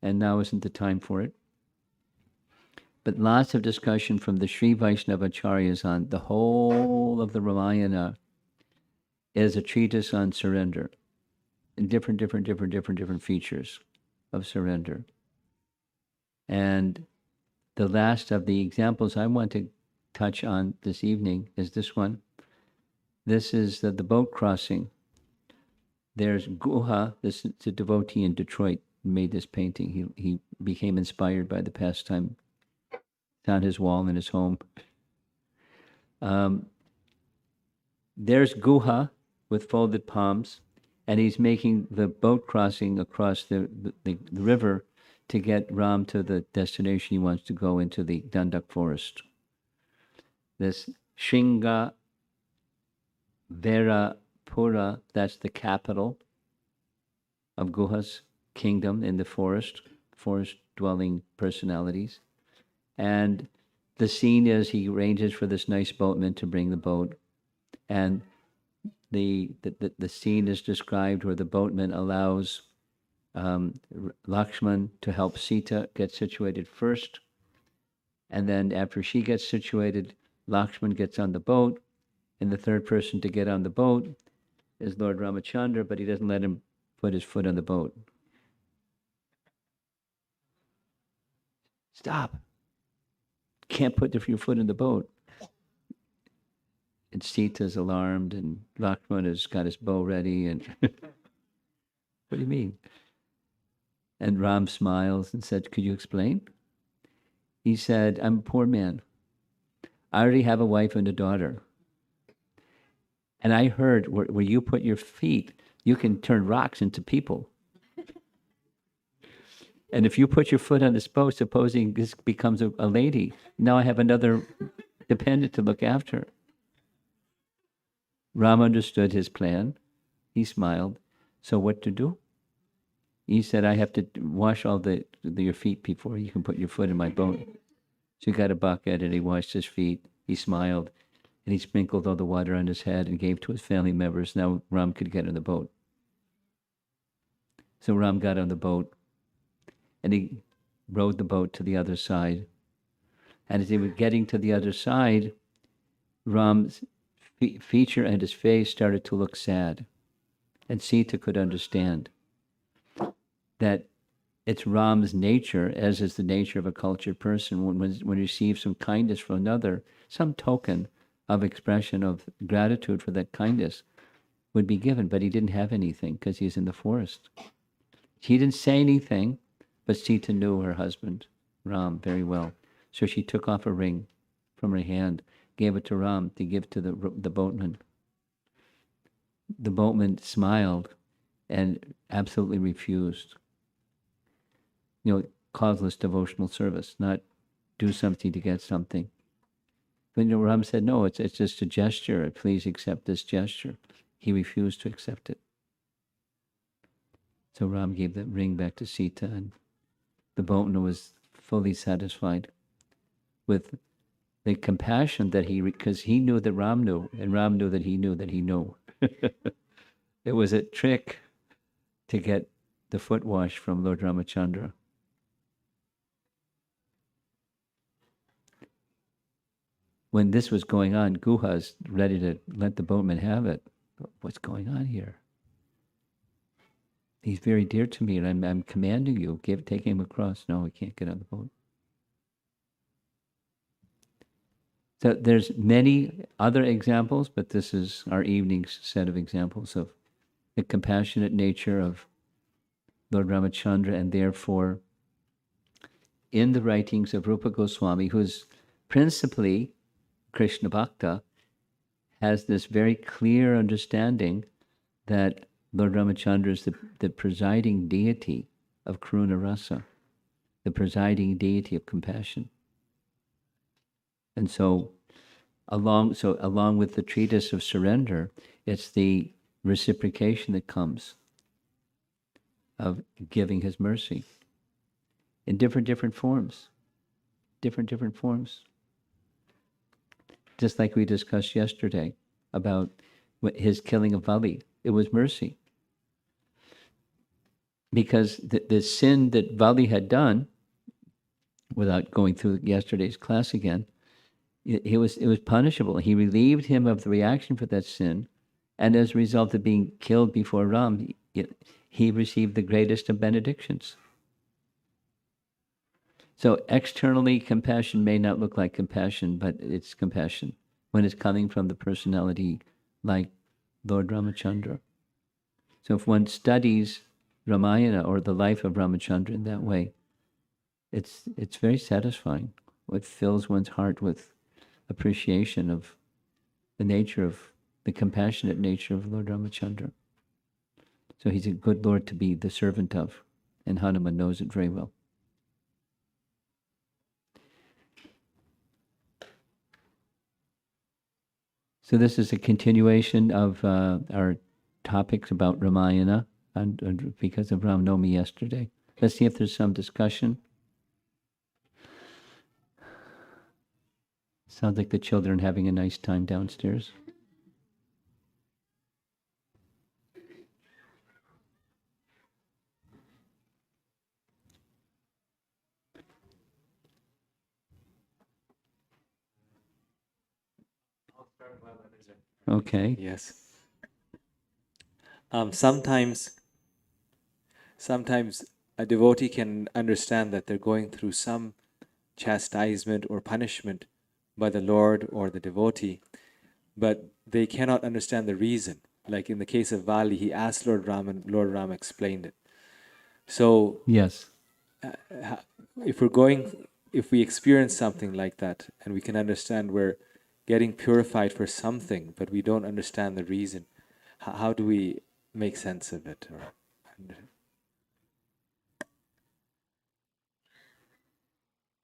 and now isn't the time for it. But lots of discussion from the Sri Vaishnava Acharyas on the whole of the Ramayana is a treatise on surrender, and different features of surrender. And the last of the examples I want to touch on this evening is this one. This is the boat crossing. There's Guha, this is a devotee in Detroit, made this painting. He became inspired by the pastime. It's on his wall in his home. There's Guha with folded palms, and he's making the boat crossing across the river to get Ram to the destination he wants to go, into the Dandak forest. This Shinga Verapura, that's the capital of Guha's kingdom in the forest-dwelling personalities. And the scene is he arranges for this nice boatman to bring the boat. And the scene is described where the boatman allows Lakshman to help Sita get situated first. And then after she gets situated, Lakshman gets on the boat. And the third person to get on the boat is Lord Ramachandra, but he doesn't let him put his foot on the boat. Stop. Can't put your foot in the boat. And Sita's alarmed, and Lakshman has got his bow ready, and what do you mean? And Ram smiles and said, "Could you explain?" He said, "I'm a poor man. I already have a wife and a daughter. And I heard where you put your feet, you can turn rocks into people. And if you put your foot on this boat, supposing this becomes a lady, now I have another dependent to look after." Ram understood his plan. He smiled. So what to do? He said, I have to wash all your feet before you can put your foot in my boat. So he got a bucket and he washed his feet. He smiled and he sprinkled all the water on his head and gave to his family members. Now Ram could get on the boat. So Ram got on the boat and he rowed the boat to the other side. And as he was getting to the other side, Ram's feature and his face started to look sad. And Sita could understand that it's Ram's nature, as is the nature of a cultured person, when he receives some kindness from another, some token of expression of gratitude for that kindness would be given. But he didn't have anything because he's in the forest. He didn't say anything, but Sita knew her husband, Ram, very well. So she took off a ring from her hand, gave it to Ram to give to the boatman. The boatman smiled and absolutely refused. Causeless devotional service, not do something to get something. But Ram said, no, it's just a gesture. Please accept this gesture. He refused to accept it. So Ram gave the ring back to Sita, and the boatman was fully satisfied with the compassion that because he knew that Ram knew, and Ram knew that he knew that he knew. It was a trick to get the foot wash from Lord Ramachandra. When this was going on, Guha's ready to let the boatman have it. What's going on here? He's very dear to me, and I'm commanding you, take him across. No, he can't get on the boat. So there's many other examples, but this is our evening's set of examples of the compassionate nature of Lord Ramachandra, and therefore, in the writings of Rupa Goswami, who's principally Krishna Bhakta, has this very clear understanding that Lord Ramachandra is the presiding deity of Karuna Rasa, the presiding deity of compassion. And so along with the treatise of surrender, it's the reciprocation that comes of giving his mercy in different forms. Different forms. Just like we discussed yesterday about his killing of Vali. It was mercy. Because the sin that Vali had done, without going through yesterday's class again, it was punishable. He relieved him of the reaction for that sin, and as a result of being killed before Ram, he received the greatest of benedictions. So externally, compassion may not look like compassion, but it's compassion when it's coming from the personality like Lord Ramachandra. So if one studies Ramayana or the life of Ramachandra in that way, it's very satisfying. It fills one's heart with appreciation of the compassionate nature of Lord Ramachandra. So he's a good Lord to be the servant of, and Hanuman knows it very well. So this is a continuation of our topics about Ramayana, and because of Ram Navami yesterday. Let's see if there's some discussion. Sounds like the children having a nice time downstairs. Okay. Yes. Sometimes a devotee can understand that they're going through some chastisement or punishment by the Lord or the devotee, but they cannot understand the reason. Like in the case of Vali, he asked Lord Ram and Lord Ram explained it. So yes, if we experience something like that and we can understand we're getting purified for something, but we don't understand the reason, how do we make sense of it?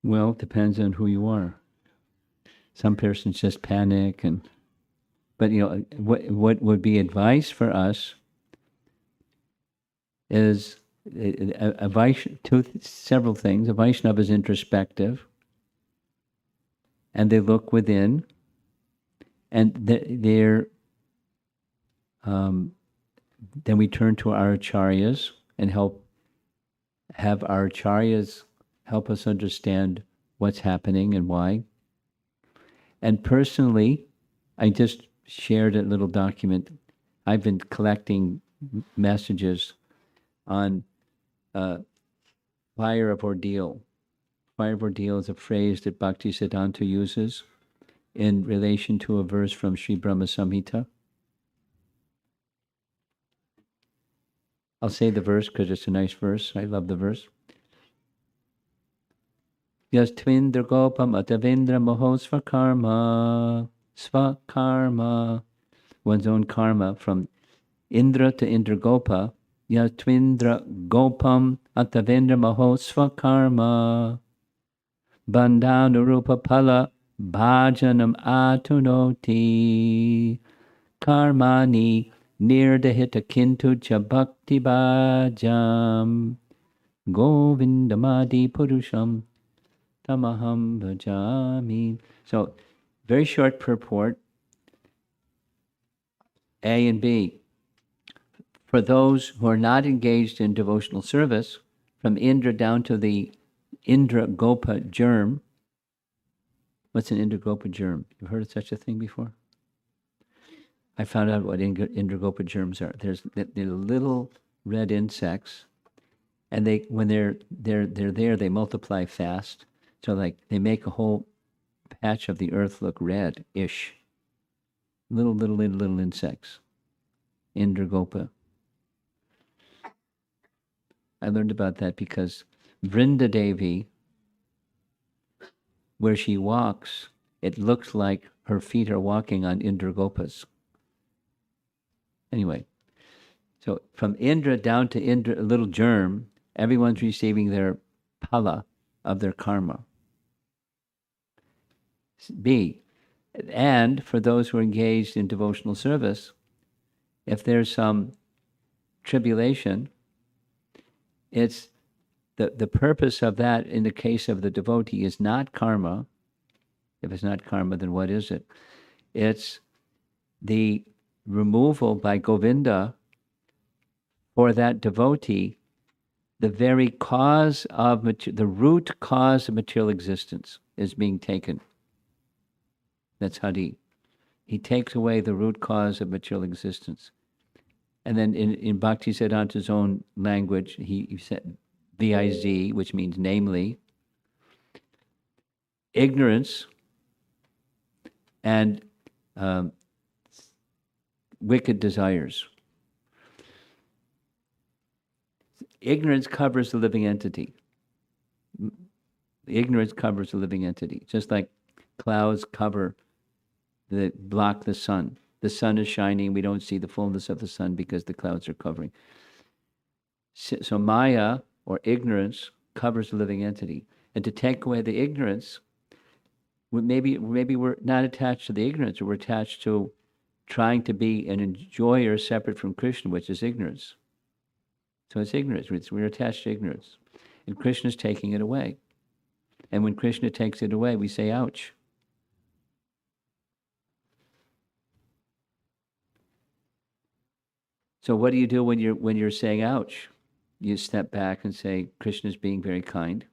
Well, it depends on who you are. Some persons just panic and But what would be advice for us is several things. A Vaishnava is introspective, and they look within, and then we turn to our acharyas and have our acharyas help us understand what's happening and why. And personally, I just shared a little document. I've been collecting messages on fire of ordeal. Fire of ordeal is a phrase that Bhaktisiddhanta uses in relation to a verse from Sri Brahma Samhita. I'll say the verse because it's a nice verse. I love the verse. Yas tvindra gopam atavindra moho svakarma, one's own karma, from Indra to Indragopa. Yas tvindra gopam atavindra moho svakarma, bandhanurupa pala bhajanam atunoti, karmani nirdahita kintu cha bhakti bhajam, govindamadi purusham tamaham bhajami. So, very short purport, A and B. For those who are not engaged in devotional service, from Indra down to the Indra Gopa germ. What's an Indra Gopa germ? You've heard of such a thing before? I found out what Indra Gopa germs are. They're little red insects, and when they're there, they multiply fast. So like they make a whole patch of the earth look red-ish. Little insects. Indra Gopa. I learned about that because Vrinda Devi, where she walks, it looks like her feet are walking on Indra Gopas. Anyway, so from Indra down to Indra, a little germ, everyone's receiving their pala of their karma. B, and for those who are engaged in devotional service, if there's some tribulation, it's the purpose of that in the case of the devotee is not karma. If it's not karma, then what is it? It's the removal by Govinda for that devotee, the very cause of the root cause of material existence is being taken. That's Hari. He takes away the root cause of material existence. And then in Bhaktisiddhanta's own language, he said VIZ, which means namely, ignorance and wicked desires. Ignorance covers the living entity. Ignorance covers the living entity, just like clouds block the sun. The sun is shining, we don't see the fullness of the sun because the clouds are covering. So Maya, or ignorance, covers the living entity. And to take away the ignorance, maybe we're not attached to the ignorance, or we're attached to trying to be an enjoyer separate from Krishna, which is ignorance. So it's ignorance. We're attached to ignorance. And Krishna's taking it away. And when Krishna takes it away, we say, ouch. So what do you do when you're saying ouch? You step back and say, Krishna's being very kind.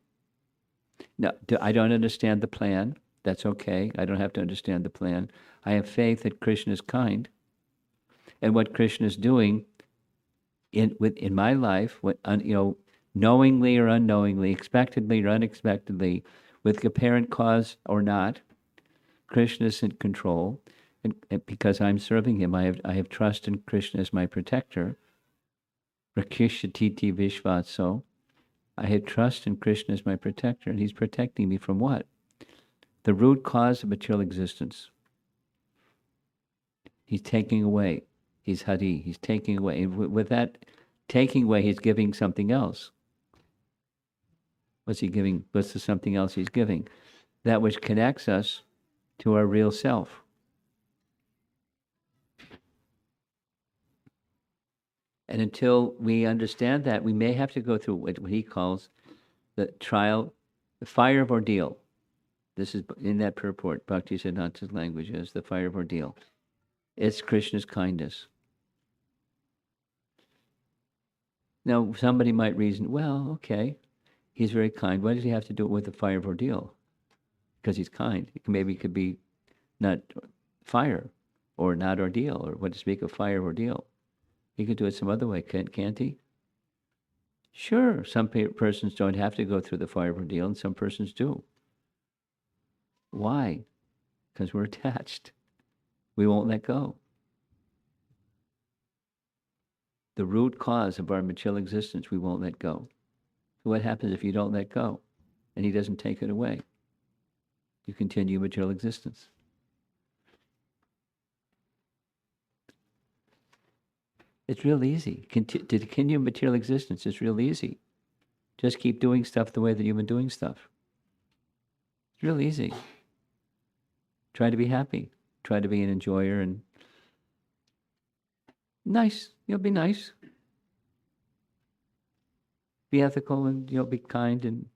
No, I don't understand the plan. That's okay. I don't have to understand the plan. I have faith that Krishna is kind. And what Krishna is doing in my life, knowingly or unknowingly, expectedly or unexpectedly, with apparent cause or not, Krishna is in control. And because I'm serving him, I have trust in Krishna as my protector. Rakishatiti Vishvatso. I have trust in Krishna as my protector, and he's protecting me from what? The root cause of material existence. He's taking away. He's Hari. He's taking away. And with that taking away, he's giving something else. What's he giving? What's the something else he's giving? That which connects us to our real self. And until we understand that, we may have to go through what he calls the trial, the fire of ordeal. This is in that purport, Bhaktisiddhanta's language is the fire of ordeal. It's Krishna's kindness. Now, somebody might reason, well, okay, he's very kind. Why does he have to do it with the fire of ordeal? Because he's kind. Maybe it could be not fire or not ordeal, or what to speak of fire ordeal. He could do it some other way, can't he? Sure, some persons don't have to go through the fire of ordeal, and some persons do. Why? Because we're attached. We won't let go. The root cause of our material existence, we won't let go. So what happens if you don't let go and he doesn't take it away? You continue material existence. It's real easy. To continue material existence is real easy. Just keep doing stuff the way that you've been doing stuff. It's real easy. Try to be happy. Try to be an enjoyer and nice. You'll be nice. Be ethical and be kind and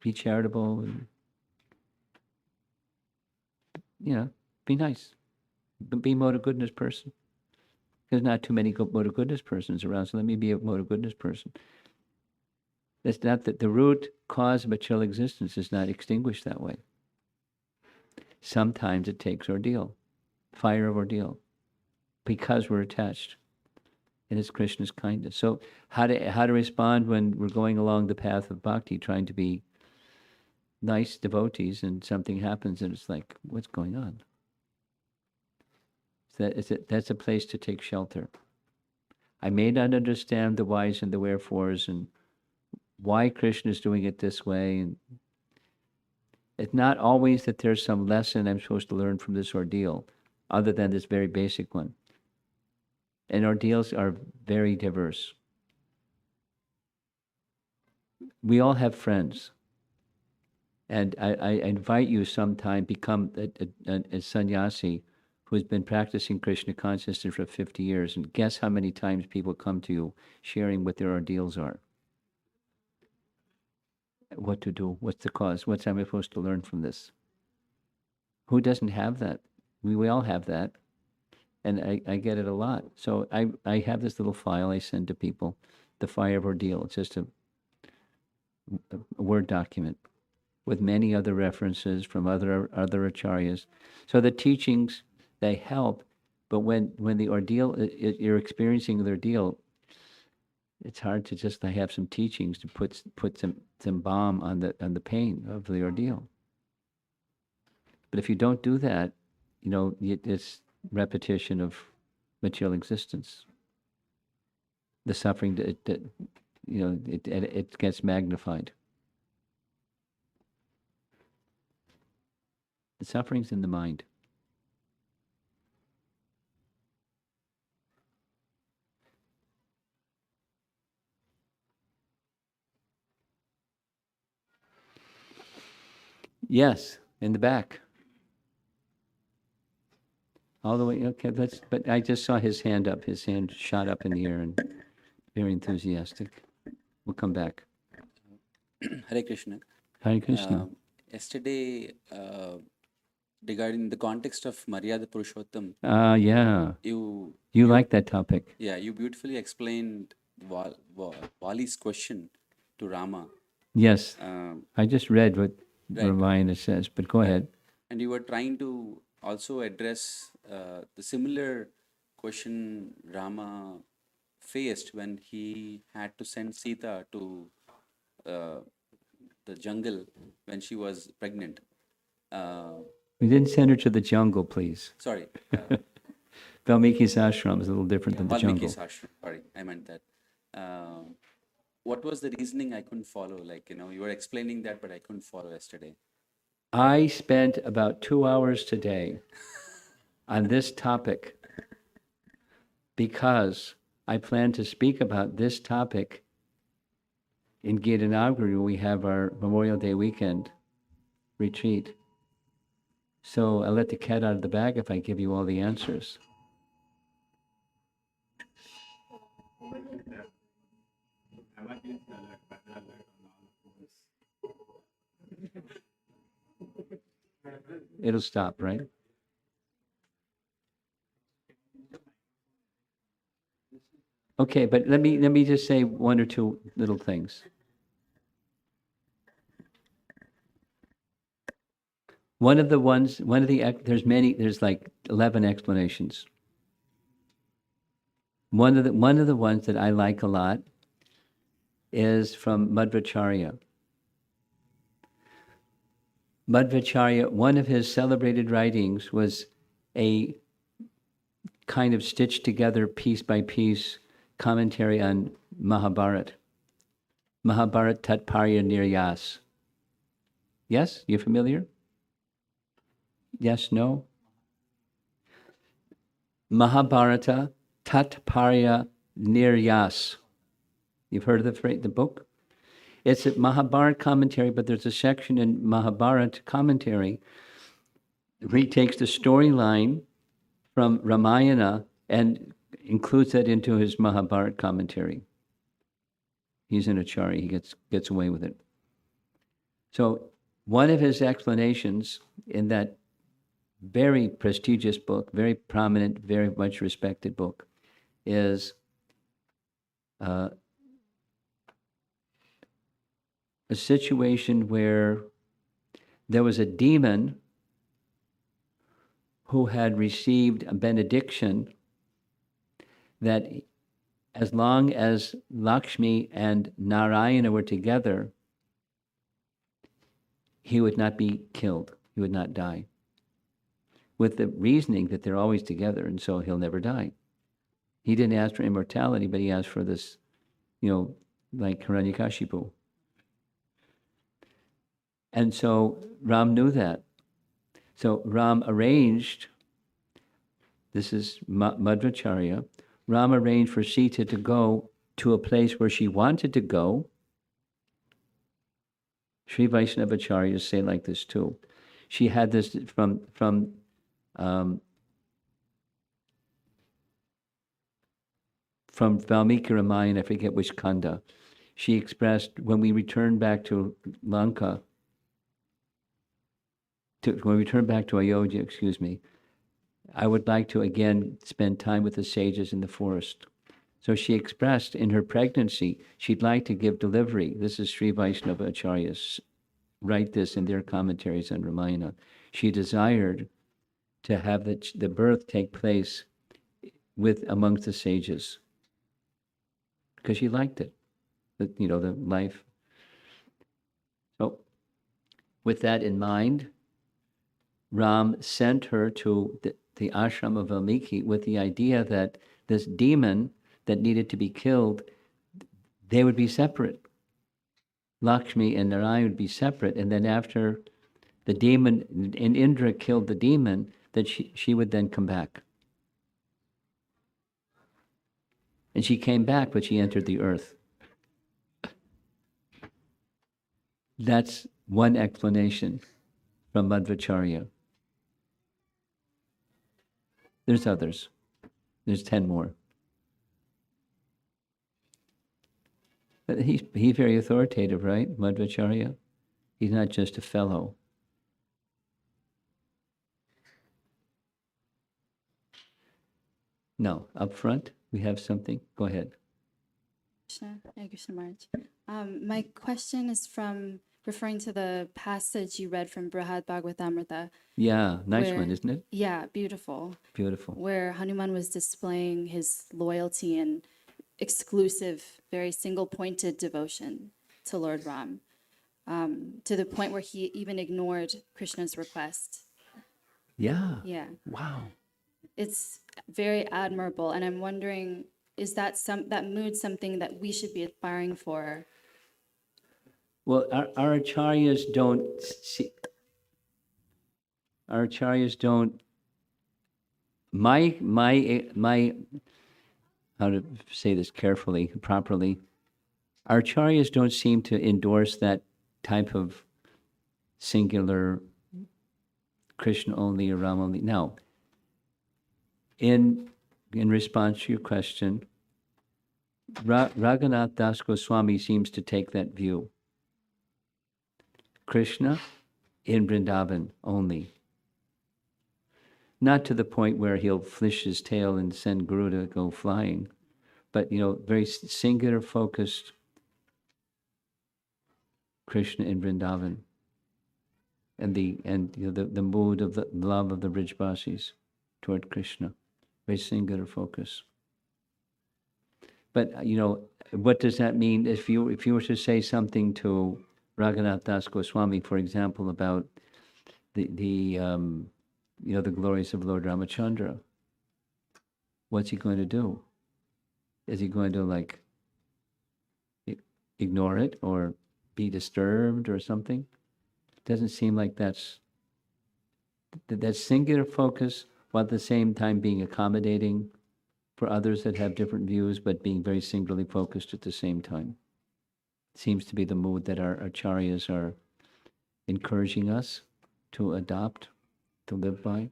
be charitable and be nice. Be a mode of goodness person. There's not too many mode of goodness persons around, so let me be a mode of goodness person. It's not that the root cause of material existence is not extinguished that way. Sometimes it takes ordeal, fire of ordeal, because we're attached. And it's Krishna's kindness. So how to respond when we're going along the path of bhakti, trying to be nice devotees, and something happens and it's like, what's going on? That's a place to take shelter. I may not understand the whys and the wherefores and why Krishna is doing it this way. And it's not always that there's some lesson I'm supposed to learn from this ordeal, other than this very basic one. And ordeals are very diverse. We all have friends. And I invite you sometime become a sannyasi who has been practicing Krishna consciousness for 50 years, and guess how many times people come to you sharing what their ordeals are. What to do, what's the cause, what's am I supposed to learn from this? Who doesn't have that? We all have that, and I get it a lot. So I have this little file I send to people, the fire of ordeal. It's just a Word document with many other references from other acharyas. So the teachings, they help, but when the ordeal, you're experiencing the ordeal, it's hard to just have some teachings to put some balm on the pain of the ordeal. But if you don't do that, it's repetition of material existence. The suffering, it gets magnified. The suffering's in the mind. Yes, in the back. All the way, okay, but I just saw his hand up. His hand shot up in the air and very enthusiastic. We'll come back. Hare Krishna. Hare Krishna. Yesterday, regarding the context of Maryada Purushottam, Yeah. you like that topic. Yeah, you beautifully explained Vali's question to Rama. Yes. I just read what Right. Ramayana says, but go ahead. And you were trying to also address the similar question Rama faced when he had to send Sita to the jungle when she was pregnant. We didn't send her to the jungle, please. Sorry. Valmiki's ashram is a little different than the jungle. Valmiki's ashram. Sorry, I meant that. What was the reasoning? I couldn't follow. You were explaining that, but I couldn't follow yesterday. I spent about 2 hours today on this topic because I plan to speak about this topic in Gitanagari when we have our Memorial Day weekend retreat. So I'll let the cat out of the bag if I give you all the answers. It'll stop, right? Okay, but let me just say one or two little things. There's like 11 explanations. One of the ones that I like a lot is from Madhvacharya. Madhvacharya, one of his celebrated writings was a kind of stitched together piece by piece commentary on Mahabharat. Mahabharat Tatparya Niryas. Yes? You familiar? Yes, no? Mahabharata Tatparya Niryas. You've heard of the book? It's a Mahabharata commentary, but there's a section in Mahabharata commentary where he takes the storyline from Ramayana and includes that into his Mahabharata commentary. He's an acharya, he gets away with it. So one of his explanations in that very prestigious book, very prominent, very much respected book, is a situation where there was a demon who had received a benediction that as long as Lakshmi and Narayana were together, he would not be killed, he would not die, with the reasoning that they're always together and so he'll never die. He didn't ask for immortality, but he asked for this, like Hiranyakashipu. And so Ram knew that. So Ram arranged, this is Madhvacharya, Ram arranged for Sita to go to a place where she wanted to go. Sri Vaishnavacharyas say like this too. She had this from Valmiki Ramayana, I forget which kanda. She expressed, when we return back to Lanka, when we return back to Ayodhya, I would like to again spend time with the sages in the forest. So she expressed in her pregnancy, she'd like to give delivery. This is Sri Vaishnava Acharyas write this in their commentaries on Ramayana. She desired to have the birth take place amongst the sages because she liked it, the life. So with that in mind, Ram sent her to the ashram of Valmiki with the idea that this demon that needed to be killed, they would be separate. Lakshmi and Narayana would be separate, and then after the demon, and Indra killed the demon, that she would then come back. And she came back, but she entered the earth. That's one explanation from Madhvacharya. There's others. There's 10 more. But he's very authoritative, right, Madhvacharya? He's not just a fellow. No, up front, we have something. Go ahead. Hare Krishna Maharaj. My question is referring to the passage you read from Brihad Bhagavatamrita. Yeah, nice one, isn't it? Yeah, beautiful. Beautiful. Where Hanuman was displaying his loyalty and exclusive, very single-pointed devotion to Lord Ram, to the point where he even ignored Krishna's request. Yeah. Yeah. Wow. It's very admirable, and I'm wondering, is that mood something that we should be aspiring for? Well, our acharyas don't see. Our acharyas don't. My. How to say this carefully, properly? Our acharyas don't seem to endorse that type of singular Krishna only or Ram only. Now, in response to your question, Raghunath Das Goswami seems to take that view. Krishna in Vrindavan only. Not to the point where he'll flish his tail and send Guru to go flying, but very singular focused Krishna in Vrindavan, and the mood of the love of the Brijbasis toward Krishna, very singular focus. But what does that mean? If you were to say something to Raghunath Das Goswami, for example, about the glories of Lord Ramachandra, what's he going to do? Is he going to ignore it or be disturbed or something? Doesn't seem like that's that singular focus, while at the same time being accommodating for others that have different views, but being very singularly focused at the same time. Seems to be the mood that our acharyas are encouraging us to adopt, to live by.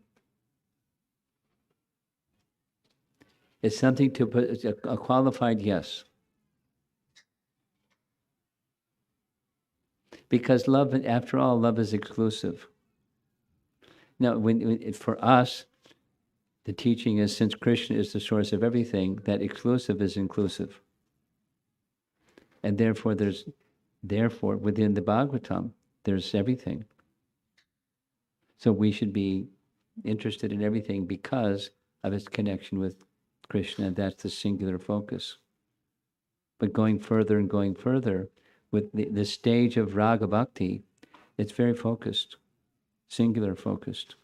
It's something to put a qualified yes. Because love, after all, love is exclusive. Now, for us, the teaching is, since Krishna is the source of everything, that exclusive is inclusive. And therefore within the Bhagavatam, there's everything. So we should be interested in everything because of its connection with Krishna. That's the singular focus. But going further and going further, with the stage of Raga Bhakti, it's very focused, singular focused.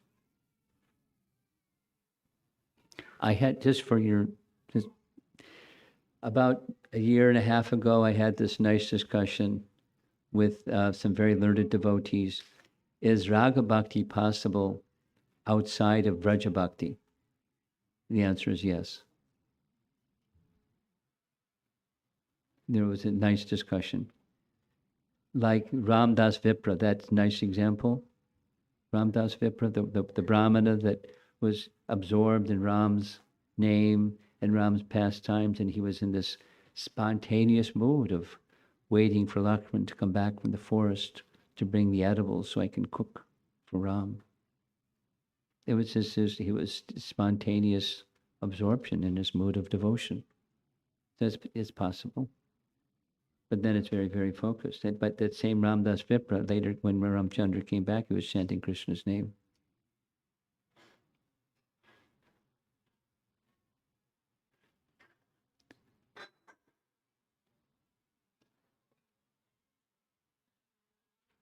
I had, about a year and a half ago, I had this nice discussion with some very learned devotees. Is Raga Bhakti possible outside of Vraja Bhakti? The answer is yes. There was a nice discussion. Like Ram Das Vipra, that's a nice example. Ram Das Vipra, the Brahmana that was absorbed in Ram's name and Ram's pastimes, and he was in this spontaneous mood of waiting for Lakshman to come back from the forest to bring the edibles so I can cook for Ram. It was just he was spontaneous absorption in his mood of devotion. So it's possible. But then it's very, very focused. But that same Ram Das Vipra, later when Ramchandra came back, he was chanting Krishna's name.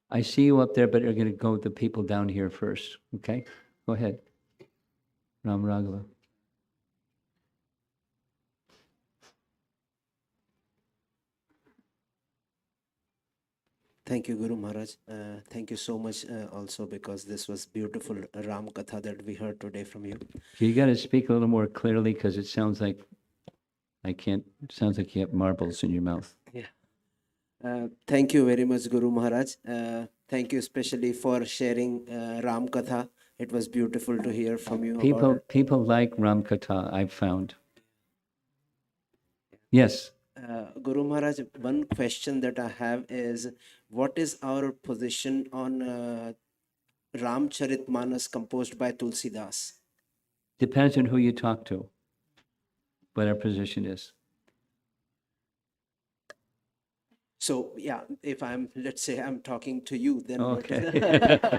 I see you up there, but you're going to go with the people down here first. Okay? Go ahead. Ram Raghava. Thank you, Guru Maharaj. Thank you so much also, because this was beautiful Ram Katha that we heard today from you. You got to speak a little more clearly because it sounds like it sounds like you have marbles in your mouth. Yeah. Thank you very much, Guru Maharaj. Thank you especially for sharing Ram Katha. It was beautiful to hear from you. People like Ram Katha, I've found. Yes. Guru Maharaj, one question that I have is, what is our position on Ramcharitmanas composed by Tulsidas? Depends on who you talk to, what our position is. So, yeah, if let's say I'm talking to you, then Okay.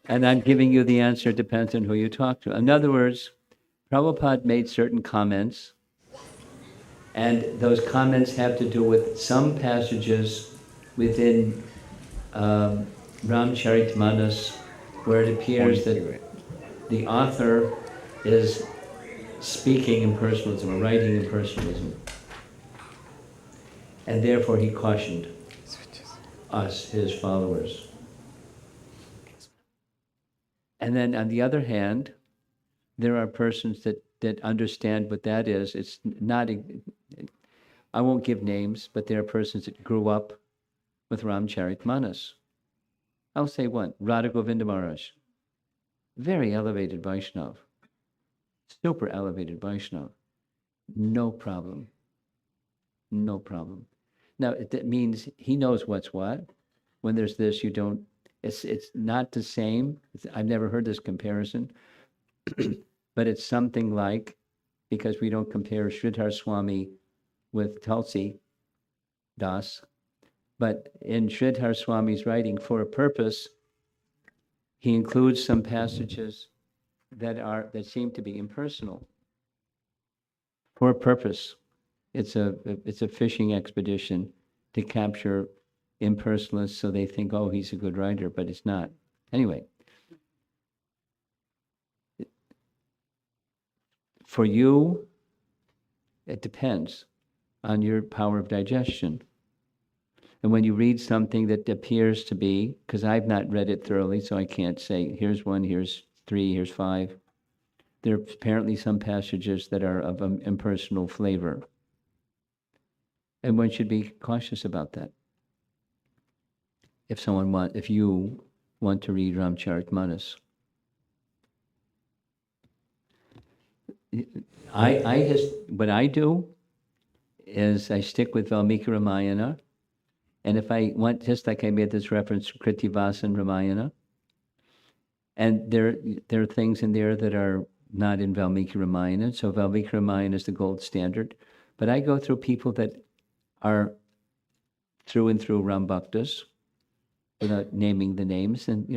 And I'm giving you the answer, depends on who you talk to. In other words, Prabhupada made certain comments, and those comments have to do with some passages within Ramcharitmanas, where it appears that the author is speaking in personalism or writing in personalism. And therefore he cautioned us, his followers. And then on the other hand, there are persons that understand what that is. It's not, I won't give names, but there are persons that grew up with Ramcharitmanas. I'll say one, Radha Govinda Maharaj. Very elevated Vaishnav. Super elevated Vaishnav. No problem. No problem. Now, that means he knows what's what. When there's this, you don't, it's not the same. I've never heard this comparison, but it's something like, because we don't compare Sridhar Swami with Tulsi Das, but in Sridhar Swami's writing, for a purpose, he includes some passages that seem to be impersonal. For a purpose. It's a fishing expedition to capture impersonalists, so they think, oh, he's a good writer, but it's not. Anyway, for you, it depends on your power of digestion. And when you read something that appears to be, because I've not read it thoroughly, so I can't say, here's 1, here's 3, here's 5. There are apparently some passages that are of an impersonal flavor. And one should be cautious about that. If you want to read Ramcharitmanas. What I do is I stick with Valmiki Ramayana, and if I want, just like I made this reference to Kritivasan Ramayana, and there are things in there that are not in Valmiki Ramayana, so Valmiki Ramayana is the gold standard. But I go through people that are through and through Ram Bhaktas, without naming the names, and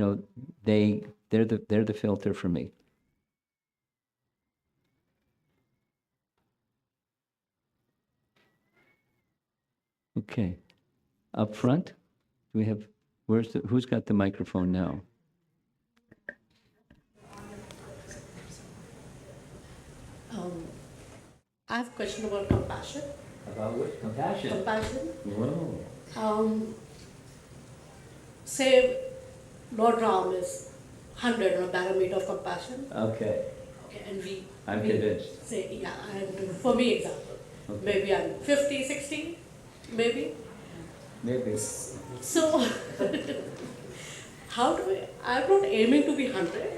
they're the filter for me. Okay, up front, do we have? Who's got the microphone now? I have a question about compassion. About what? Compassion. Compassion. Whoa. Say Lord Ram is 100 on a barometer of compassion. Okay, Okay, and I'm convinced. say, yeah, and for me example, Okay. maybe I'm 50, 60, maybe. Maybe. So, I'm not aiming to be 100,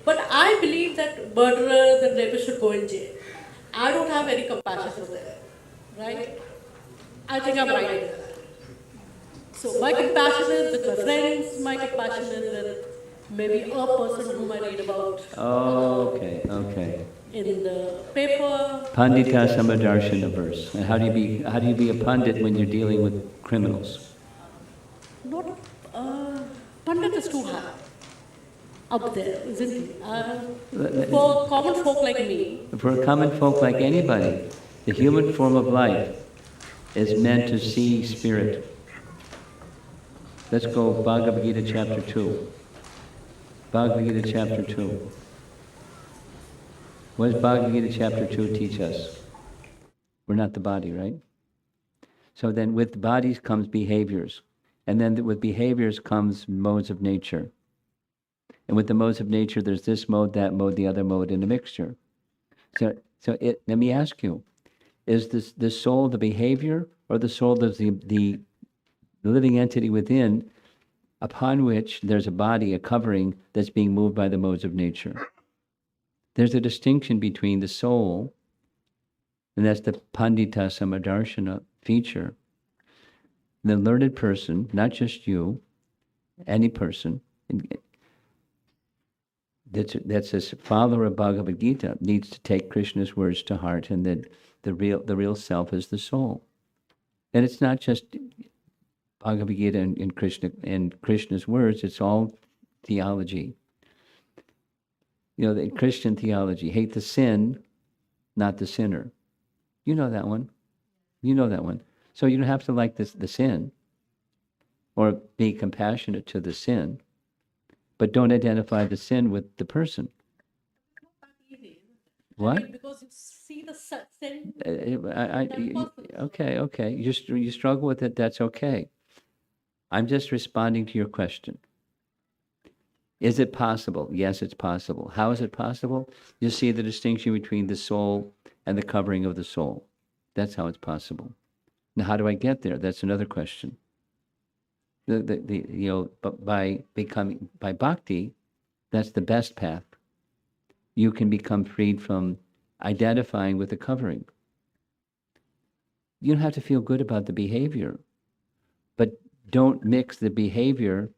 but I believe that murderers and rapists should go in jail. I don't have any compassion for them, right? I think I'm right in that. So my compassion is with my friends, my compassion is with maybe a person whom I read about Okay. in the paper. Pandita Samadarshana verse. And how do you be a pandit when you're dealing with criminals? Not, Pandit is too high up there, isn't he? For common folk like me, For a common folk like anybody, the human form of life is meant to see spirit. Let's go Bhagavad Gita chapter 2. Bhagavad Gita chapter 2. What does Bhagavad Gita chapter 2 teach us? We're not the body, right? So then with bodies comes behaviors. And then with behaviors comes modes of nature. And with the modes of nature, there's this mode, that mode, the other mode in a mixture. So let me ask you, is the soul the behavior, or the soul is the living entity within, upon which there's a body, a covering, that's being moved by the modes of nature? There's a distinction between the soul, and that's the Pandita Samadarshana feature. The learned person, not just you, any person, that's a follower of Bhagavad Gita, needs to take Krishna's words to heart, and that the real self is the soul. And it's not just Bhagavad Gita and Krishna's words, it's all theology. The Christian theology, hate the sin, not the sinner. You know that one. So you don't have to like the sin or be compassionate to the sin, but don't identify the sin with the person. What? because you see the sin. Okay. You struggle with it, that's okay. I'm just responding to your question. Is it possible? Yes, it's possible. How is it possible? You see the distinction between the soul and the covering of the soul. That's how it's possible. Now, how do I get there? That's another question. By bhakti, that's the best path. You can become freed from identifying with the covering. You don't have to feel good about the behavior, but don't mix the behavior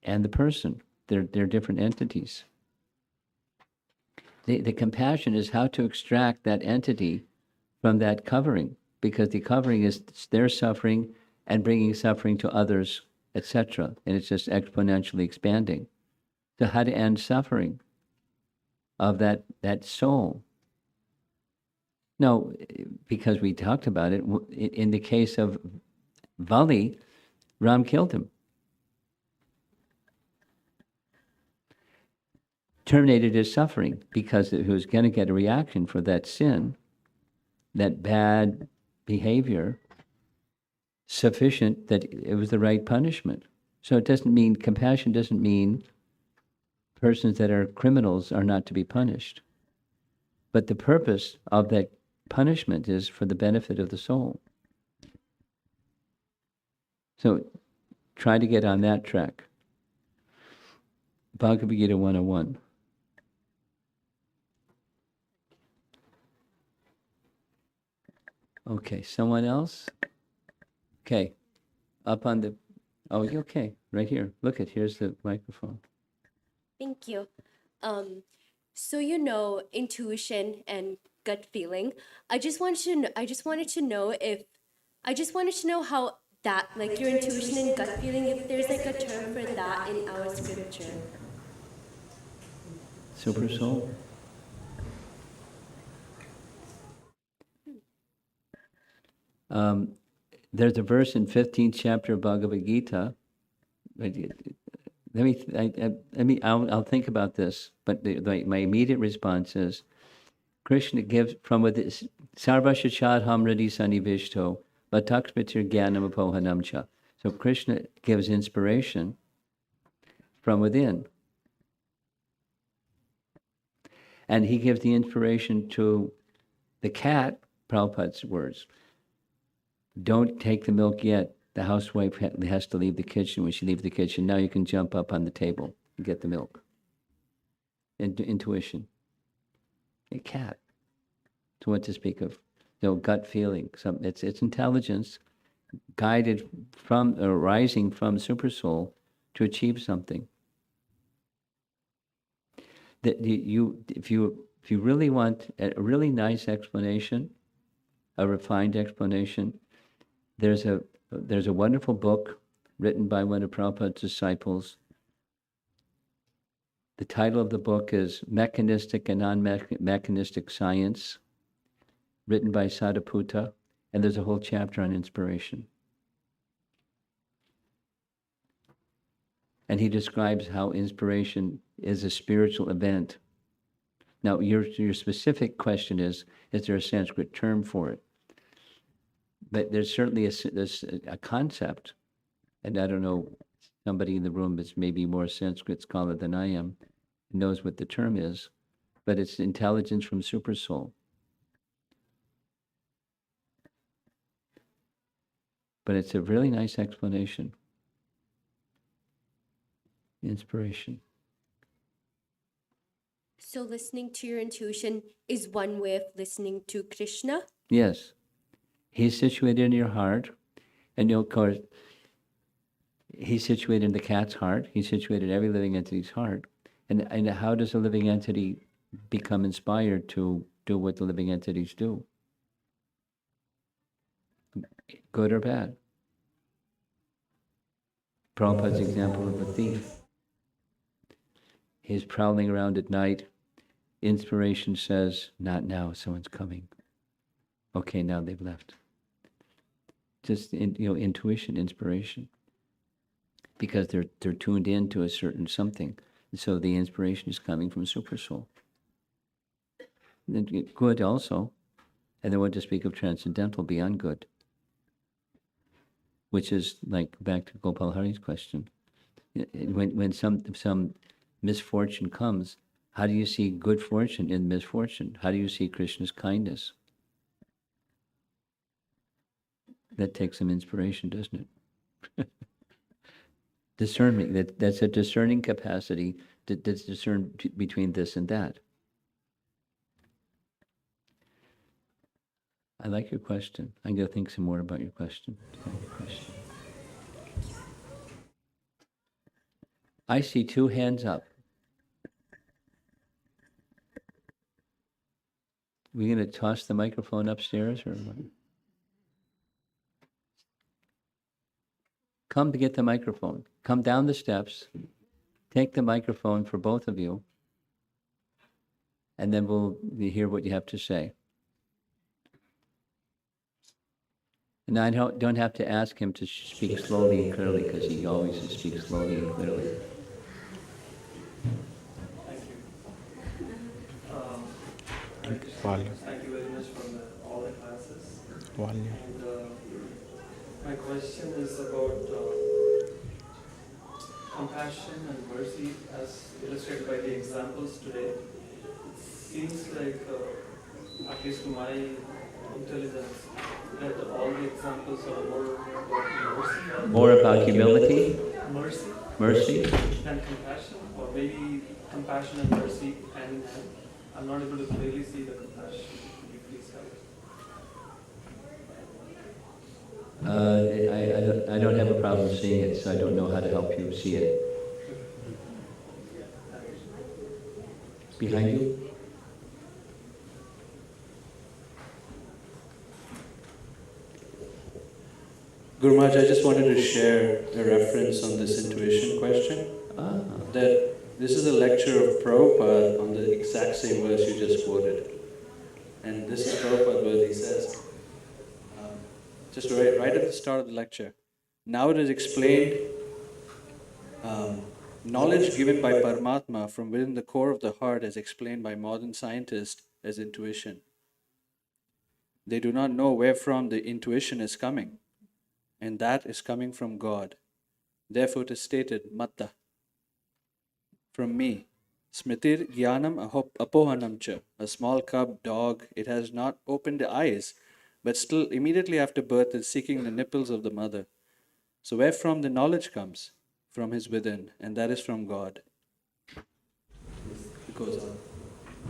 and the person. They're different entities. The compassion is how to extract that entity from that covering, because the covering is their suffering and bringing suffering to others, etc. And it's just exponentially expanding. So how to end suffering of that soul? No, because we talked about it, in the case of Vali, Ram killed him. Terminated his suffering because he was going to get a reaction for that sin, that bad behavior, sufficient that it was the right punishment. So it doesn't mean, compassion doesn't mean persons that are criminals are not to be punished. But the purpose of that punishment is for the benefit of the soul. So try to get on that track. Bhagavad Gita 101. Okay, someone else? Okay, up on the, oh, you okay, right here. Look at, here's the microphone. Thank you. So intuition and gut feeling. I just wanted to know how that, like your intuition and gut feeling, if there's like a term for that in our scripture. Super soul? There's a verse in 15th chapter of Bhagavad Gita. I'll think about this, but my immediate response is, Krishna gives from within, Sarva Shachadham Radi Sanivishto, Vatakshmitir Jnanam Apohanamcha. So Krishna gives inspiration from within. And he gives the inspiration to the cat, Prabhupada's words. Don't take the milk yet. The housewife has to leave the kitchen. When she leaves the kitchen, now you can jump up on the table and get the milk. Intuition. A cat. So what to speak of? Gut feeling. It's intelligence guided from, or rising from super soul to achieve something. That if you really want a really nice explanation, a refined explanation, there's a wonderful book written by one of Prabhupada's disciples. The title of the book is Mechanistic and Non-Mechanistic Science, written by Sadaputta, and there's a whole chapter on inspiration. And he describes how inspiration is a spiritual event. Now, your specific question is there a Sanskrit term for it? But there's certainly a concept, and I don't know, somebody in the room is maybe more Sanskrit scholar than I am, knows what the term is, but it's intelligence from supersoul. But it's a really nice explanation. Inspiration. So listening to your intuition is one way of listening to Krishna? Yes. He's situated in your heart, and of course, he's situated in the cat's heart. He's situated in every living entity's heart. And how does a living entity become inspired to do what the living entities do? Good or bad? Prabhupada's example of a thief. He's prowling around at night. Inspiration says, not now, someone's coming. Okay, now they've left. Just intuition, inspiration, because they're tuned in to a certain something. So the inspiration is coming from supersoul. Good also, and then what to speak of transcendental beyond good, which is like back to Gopal Hari's question. When some misfortune comes, how do you see good fortune in misfortune? How do you see Krishna's kindness? That takes some inspiration, doesn't it? Discernment, that's a discerning capacity to discern between this and that. I like your question. I'm going to think some more about your question. I see 2 hands up. We going to toss the microphone upstairs or what? Come to get the microphone. Come down the steps. Take the microphone for both of you. And then we'll hear what you have to say. And I don't have to ask him to speak slowly and clearly because he always speaks slowly and clearly. Thank you very much for all the classes. And, my question is about compassion and mercy as illustrated by the examples today. It seems like, at least to my intelligence, that all the examples are more about mercy. More about humility? Mercy. Mercy? Than compassion, or maybe compassion and mercy hand in hand. I'm not able to clearly see the compassion. Could you please help? I don't have a problem seeing it, so I don't know how to help you see it. Behind you? Guru Maharaj, I just wanted to share a reference on this intuition question. That this is a lecture of Prabhupada on the exact same verse you just quoted. And this is Prabhupada where he says, just right at the start of the lecture, now it is explained, knowledge given by Paramatma from within the core of the heart is explained by modern scientists as intuition. They do not know where from the intuition is coming, and that is coming from God. Therefore it is stated, Matta, from me. Smritir Gyanam Apohanam cha. A small cub, dog, it has not opened the eyes, but still immediately after birth is seeking the nipples of the mother. So where from the knowledge comes? From his within, and that is from God. It goes on.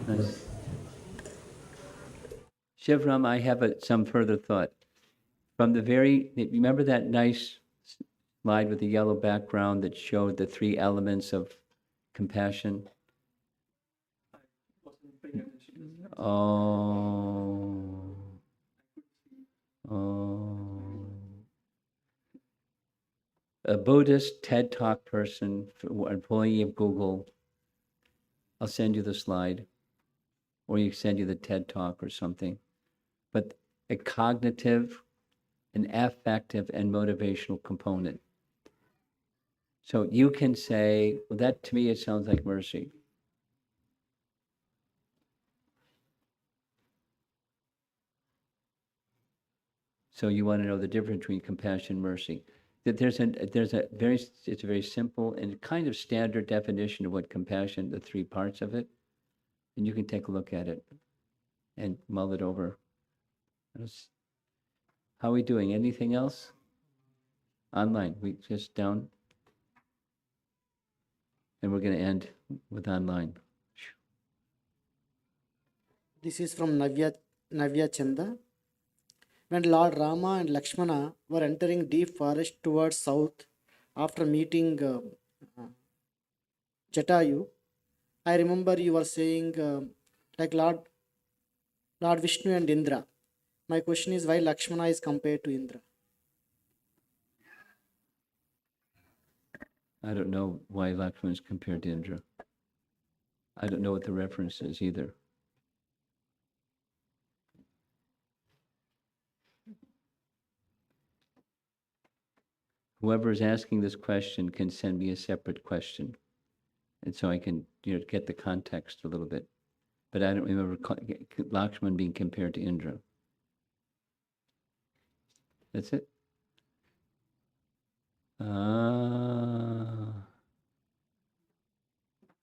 Nice. Shivram, I have some further thought. From the remember that nice slide with the yellow background that showed the 3 elements of compassion? Oh. A Buddhist TED Talk person, employee of Google, I'll send you the slide, or you send you the TED Talk or something. But a cognitive, an affective, and motivational component. So you can say, well, that to me, it sounds like mercy. So you want to know the difference between compassion and mercy. That it's a very simple and kind of standard definition of what compassion, the 3 parts of it, and you can take a look at it and mull it over. How are we doing? Anything else? Online, we just down, and we're going to end with online. This is from Navya Chanda. When Lord Rama and Lakshmana were entering deep forest towards south after meeting Jatayu, I remember you were saying like Lord Vishnu and Indra. My question is why Lakshmana is compared to Indra? I don't know why Lakshmana is compared to Indra. I don't know what the reference is either. Whoever is asking this question can send me a separate question, and so I can get the context a little bit. But I don't remember Lakshman being compared to Indra. That's it.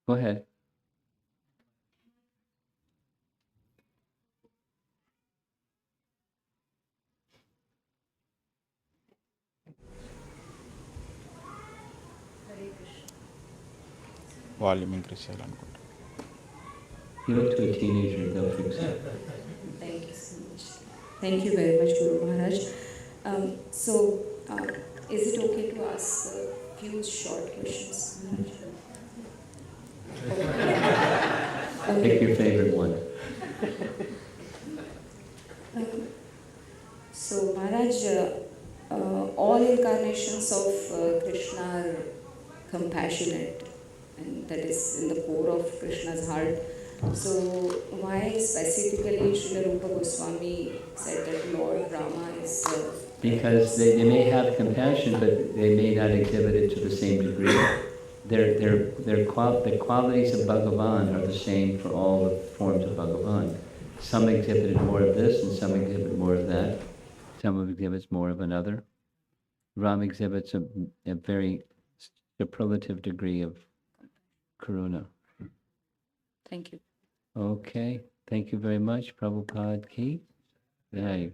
Go ahead. Volume increase చేయాలనుకుంటా. Give it to a teenager, they'll fix it. Thank you so much. Thank you very much, Guru Maharaj. Is it okay to ask a few short questions, Maharaj? Pick your favorite one. So, Maharaj, all incarnations of Krishna are compassionate, and that is in the core of Krishna's heart. So, why specifically Srila Rupa Goswami said that Lord Rama is Because they may have compassion, but they may not exhibit it to the same degree. The qualities of Bhagavan are the same for all the forms of Bhagavan. Some exhibited more of this, and some exhibit more of that. Some exhibits more of another. Ram exhibits a very superlative degree of karuna. Thank you. Okay, thank you very much, Prabhupada Ki. Jai.